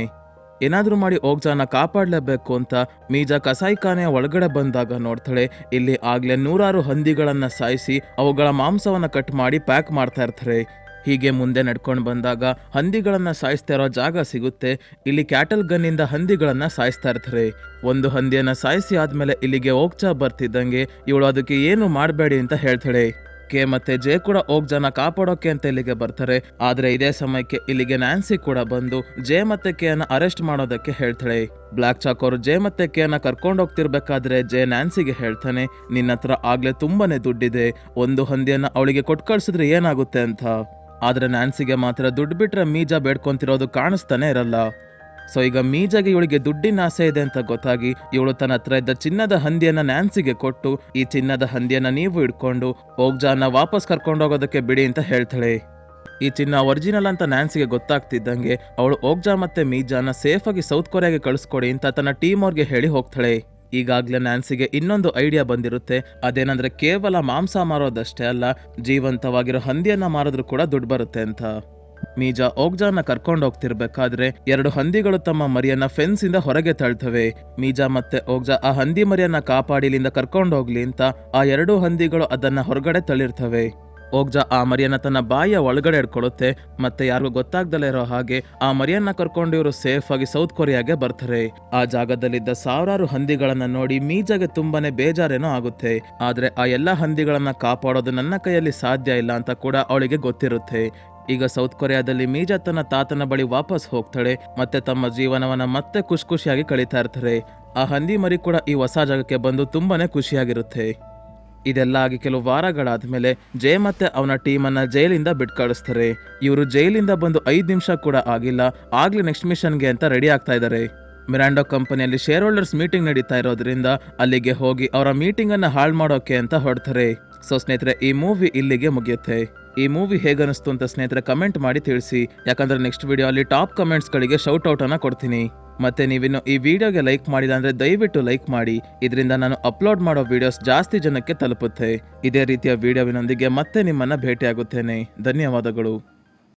A: ಏನಾದ್ರೂ ಮಾಡಿ ಓಗ್ಜಾನ ಕಾಪಾಡ್ಲೇಬೇಕು ಅಂತ ಮೀಜಾ ಕಸಾಯಿ ಖಾನೆಯ ಒಳಗಡೆ ಬಂದಾಗ ನೋಡ್ತಾಳೆ ಇಲ್ಲಿ ಆಗ್ಲೇ 100 ಹಂದಿಗಳನ್ನ ಸಾಯಿಸಿ ಅವುಗಳ ಮಾಂಸವನ್ನ ಕಟ್ ಮಾಡಿ ಪ್ಯಾಕ್ ಮಾಡ್ತಾ ಇರ್ತಾರೆ. ಹೀಗೆ ಮುಂದೆ ನಡ್ಕೊಂಡು ಬಂದಾಗ ಹಂದಿಗಳನ್ನ ಸಾಯಿಸ್ತಾ ಇರೋ ಜಾಗ ಸಿಗುತ್ತೆ. ಇಲ್ಲಿ ಕ್ಯಾಟಲ್ ಗನ್ ಇಂದ ಹಂದಿಗಳನ್ನ ಸಾಯಿಸ್ತಾ ಇರ್ತಾರೆ. ಒಂದು ಹಂದಿಯನ್ನ ಸಾಯಿಸಿ ಆದ್ಮೇಲೆ ಇಲ್ಲಿಗೆ ಓಗ್ಜಾ ಬರ್ತಿದ್ದಂಗೆ ಇವಳು ಅದಕ್ಕೆ ಏನು ಮಾಡಬೇಡಿ ಅಂತ ಹೇಳ್ತಾಳೆ. ಕೆ ಮತ್ತೆ ಜೆ ಕೂಡ ಓಗ್ಜಾನ ಕಾಪಾಡೋಕೆ ಅಂತ ಇಲ್ಲಿಗೆ ಬರ್ತಾರೆ. ಆದ್ರೆ ಇದೇ ಸಮಯಕ್ಕೆ ಇಲ್ಲಿಗೆ ನ್ಯಾನ್ಸಿ ಕೂಡ ಬಂದು ಜೆ ಮತ್ತೆ ಕೆ ಅನ್ನ ಅರೆಸ್ಟ್ ಮಾಡೋದಕ್ಕೆ ಹೇಳ್ತಾಳೆ. ಬ್ಲ್ಯಾಕ್ ಚಾಕ್ ಅವರು ಜೆ ಮತ್ತೆ ಕೆ ಅನ್ನ ಕರ್ಕೊಂಡು ಹೋಗ್ತಿರ್ಬೇಕಾದ್ರೆ ಜೆ ನ್ಯಾನ್ಸಿಗೆ ಹೇಳ್ತಾನೆ ನಿನ್ನ ಹತ್ರ ಆಗ್ಲೇ ತುಂಬಾನೇ ದುಡ್ಡಿದೆ, ಒಂದು ಹಂದಿಯನ್ನ ಅವಳಿಗೆ ಕೊಟ್ಟು ಕಳ್ಸಿದ್ರೆ ಏನಾಗುತ್ತೆ ಅಂತ. ಆದ್ರೆ ನ್ಯಾನ್ಸಿಗೆ ಮಾತ್ರ ದುಡ್ಡು ಬಿಟ್ರೆ ಮೀಜಾ ಬೇಡ್ಕೊಂತಿರೋದು ಕಾಣಿಸ್ತಾನೆ ಇರಲ್ಲ. ಸೊ ಈಗ ಮೀಜಾಗೆ ಇವಳಿಗೆ ದುಡ್ಡಿನ ಆಸೆ ಇದೆ ಅಂತ ಗೊತ್ತಾಗಿ ಇವಳು ತನ್ನ ಹತ್ರ ಇದ್ದ ಚಿನ್ನದ ಹಂದಿಯನ್ನ ನ್ಯಾನ್ಸಿಗೆ ಕೊಟ್ಟು ಈ ಚಿನ್ನದ ಹಂದಿಯನ್ನ ನೀವು ಇಟ್ಕೊಂಡು ಓಗ್ಜಾನ ವಾಪಸ್ ಕರ್ಕೊಂಡೋಗೋದಕ್ಕೆ ಬಿಡಿ ಅಂತ ಹೇಳ್ತಾಳೆ. ಈ ಚಿನ್ನ ಒರಿಜಿನಲ್ ಅಂತ ನ್ಯಾನ್ಸಿಗೆ ಗೊತ್ತಾಗ್ತಿದ್ದಂಗೆ ಅವಳು ಓಗ್ಜಾ ಮತ್ತೆ ಮೀಜಾನ ಸೇಫ್ ಆಗಿ ಸೌತ್ ಕೊರಿಯಾಗೆ ಕಳಿಸ್ಕೊಡಿ ಅಂತ ತನ್ನ ಟೀಮ್ ಅವ್ರಿಗೆ ಹೇಳಿ ಹೋಗ್ತಾಳೆ. ಈಗಾಗ್ಲೇ ನ್ಯಾನ್ಸಿಗೆ ಇನ್ನೊಂದು ಐಡಿಯಾ ಬಂದಿರುತ್ತೆ. ಅದೇನಂದ್ರೆ ಕೇವಲ ಮಾಂಸ ಮಾರೋದಷ್ಟೇ ಅಲ್ಲ, ಜೀವಂತವಾಗಿರೋ ಹಂದಿಯನ್ನ ಮಾರಿದ್ರು ಕೂಡ ದುಡ್ಡು ಬರುತ್ತೆ ಅಂತ. ಮೀಜಾ ಓಗ್ಜಾನ ಕರ್ಕೊಂಡು ಹೋಗ್ತಿರ್ಬೇಕಾದ್ರೆ 2 ಹಂದಿಗಳು ತಮ್ಮ ಮರಿಯನ್ನ ಫೆನ್ಸ್ ಇಂದ ಹೊರಗೆ ತಳ್ತವೆ. ಮೀಜಾ ಮತ್ತೆ ಓಗ್ಜಾ ಆ ಹಂದಿ ಮರಿಯನ್ನ ಕಾಪಾಡಿ ಇಲ್ಲಿಂದ ಕರ್ಕೊಂಡು ಹೋಗ್ಲಿ ಅಂತ ಆ 2 ಹಂದಿಗಳು ಅದನ್ನ ಹೊರಗಡೆ ತಳ್ಳಿರ್ತವೆ. ಓಗ್ಜಾ ಆ ಮರಿಯನ್ನ ತನ್ನ ಬಾಯಿಯ ಒಳಗಡೆ ಇಟ್ಕೊಳ್ಳುತ್ತೆ. ಮತ್ತೆ ಯಾರಿಗೂ ಗೊತ್ತಾಗ್ದಲೇ ಇರೋ ಹಾಗೆ ಆ ಮರಿಯನ್ನ ಕರ್ಕೊಂಡು ಇವರು ಸೇಫ್ ಆಗಿ ಸೌತ್ ಕೊರಿಯಾಗೆ ಬರ್ತಾರೆ. ಆ ಜಾಗದಲ್ಲಿದ್ದ ಸಾವಿರಾರು ಹಂದಿಗಳನ್ನ ನೋಡಿ ಮೀಜಾಗೆ ತುಂಬಾನೇ ಬೇಜಾರೇನೋ ಆಗುತ್ತೆ. ಆದ್ರೆ ಆ ಎಲ್ಲಾ ಹಂದಿಗಳನ್ನ ಕಾಪಾಡೋದು ನನ್ನ ಕೈಯಲ್ಲಿ ಸಾಧ್ಯ ಇಲ್ಲ ಅಂತ ಕೂಡ ಅವಳಿಗೆ ಗೊತ್ತಿರುತ್ತೆ. ಈಗ ಸೌತ್ ಕೊರಿಯಾದಲ್ಲಿ ಮೀಜಾ ತನ್ನ ತಾತನ ಬಳಿ ವಾಪಸ್ ಹೋಗ್ತಾಳೆ. ಮತ್ತೆ ತಮ್ಮ ಜೀವನವನ್ನ ಮತ್ತೆ ಖುಷಿಯಾಗಿ ಕಳೀತಾ ಇರ್ತಾರೆ. ಆ ಹಂದಿ ಮರಿ ಕೂಡ ಈ ಹೊಸ ಜಾಗಕ್ಕೆ ಬಂದು ತುಂಬಾನೇ ಖುಷಿಯಾಗಿರುತ್ತೆ. ಇದೆಲ್ಲ ಆಗಿ ಕೆಲವು ವಾರಗಳಾದ್ಮೇಲೆ ಜೇ ಮತ್ತೆ ಅವನ ಟೀಮನ್ನ ಜೈಲಿಂದ ಬಿಟ್ ಕಳಿಸ್ತಾರೆ. ಇವರು ಜೈಲಿಂದ ಬಂದು 5 ನಿಮಿಷ ಕೂಡ ಆಗಿಲ್ಲ, ಆಗ್ಲೇ ನೆಕ್ಸ್ಟ್ ಮಿಷನ್ಗೆ ಅಂತ ರೆಡಿ ಆಗ್ತಾ ಇದ್ದಾರೆ. ಮಿರಾಂಡೋ ಕಂಪನಿಯಲ್ಲಿ ಶೇರ್ ಹೋಲ್ಡರ್ಸ್ ಮೀಟಿಂಗ್ ನಡೀತಾ ಇರೋದ್ರಿಂದ ಅಲ್ಲಿಗೆ ಹೋಗಿ ಅವರ ಮೀಟಿಂಗ್ ಅನ್ನ ಹಾಳು ಮಾಡೋಕೆ ಅಂತ ಹೊರಡ್ತಾರೆ. ಸೊ ಸ್ನೇಹಿತರೆ, ಈ ಮೂವಿ ಇಲ್ಲಿಗೆ ಮುಗಿಯುತ್ತೆ. ಈ ಮೂವಿ ಹೇಗನಿಸ್ತು ಅಂತ ಸ್ನೇಹಿತರೆ ಕಮೆಂಟ್ ಮಾಡಿ ತಿಳಿಸಿ. ಯಾಕಂದ್ರೆ ನೆಕ್ಸ್ಟ್ ವಿಡಿಯೋ ಅಲ್ಲಿ ಟಾಪ್ ಕಮೆಂಟ್ಸ್ ಗಳಿಗೆ ಶೌಟ್ ಔಟ್ ಅನ್ನ ಕೊಡ್ತೀನಿ. ಮತ್ತೆ ನೀವಿನ್ನು ಈ ವಿಡಿಯೋಗೆ ಲೈಕ್ ಮಾಡಿಲ್ಲ ಅಂದ್ರೆ ದಯವಿಟ್ಟು ಲೈಕ್ ಮಾಡಿ. ಇದರಿಂದ ನಾನು ಅಪ್ಲೋಡ್ ಮಾಡೋ ವಿಡಿಯೋಸ್ ಜಾಸ್ತಿ ಜನಕ್ಕೆ ತಲುಪುತ್ತೆ. ಇದೇ ರೀತಿಯ ವಿಡಿಯೋವಿನೊಂದಿಗೆ ಮತ್ತೆ ನಿಮ್ಮನ್ನ ಭೇಟಿಯಾಗುತ್ತೇನೆ. ಧನ್ಯವಾದಗಳು.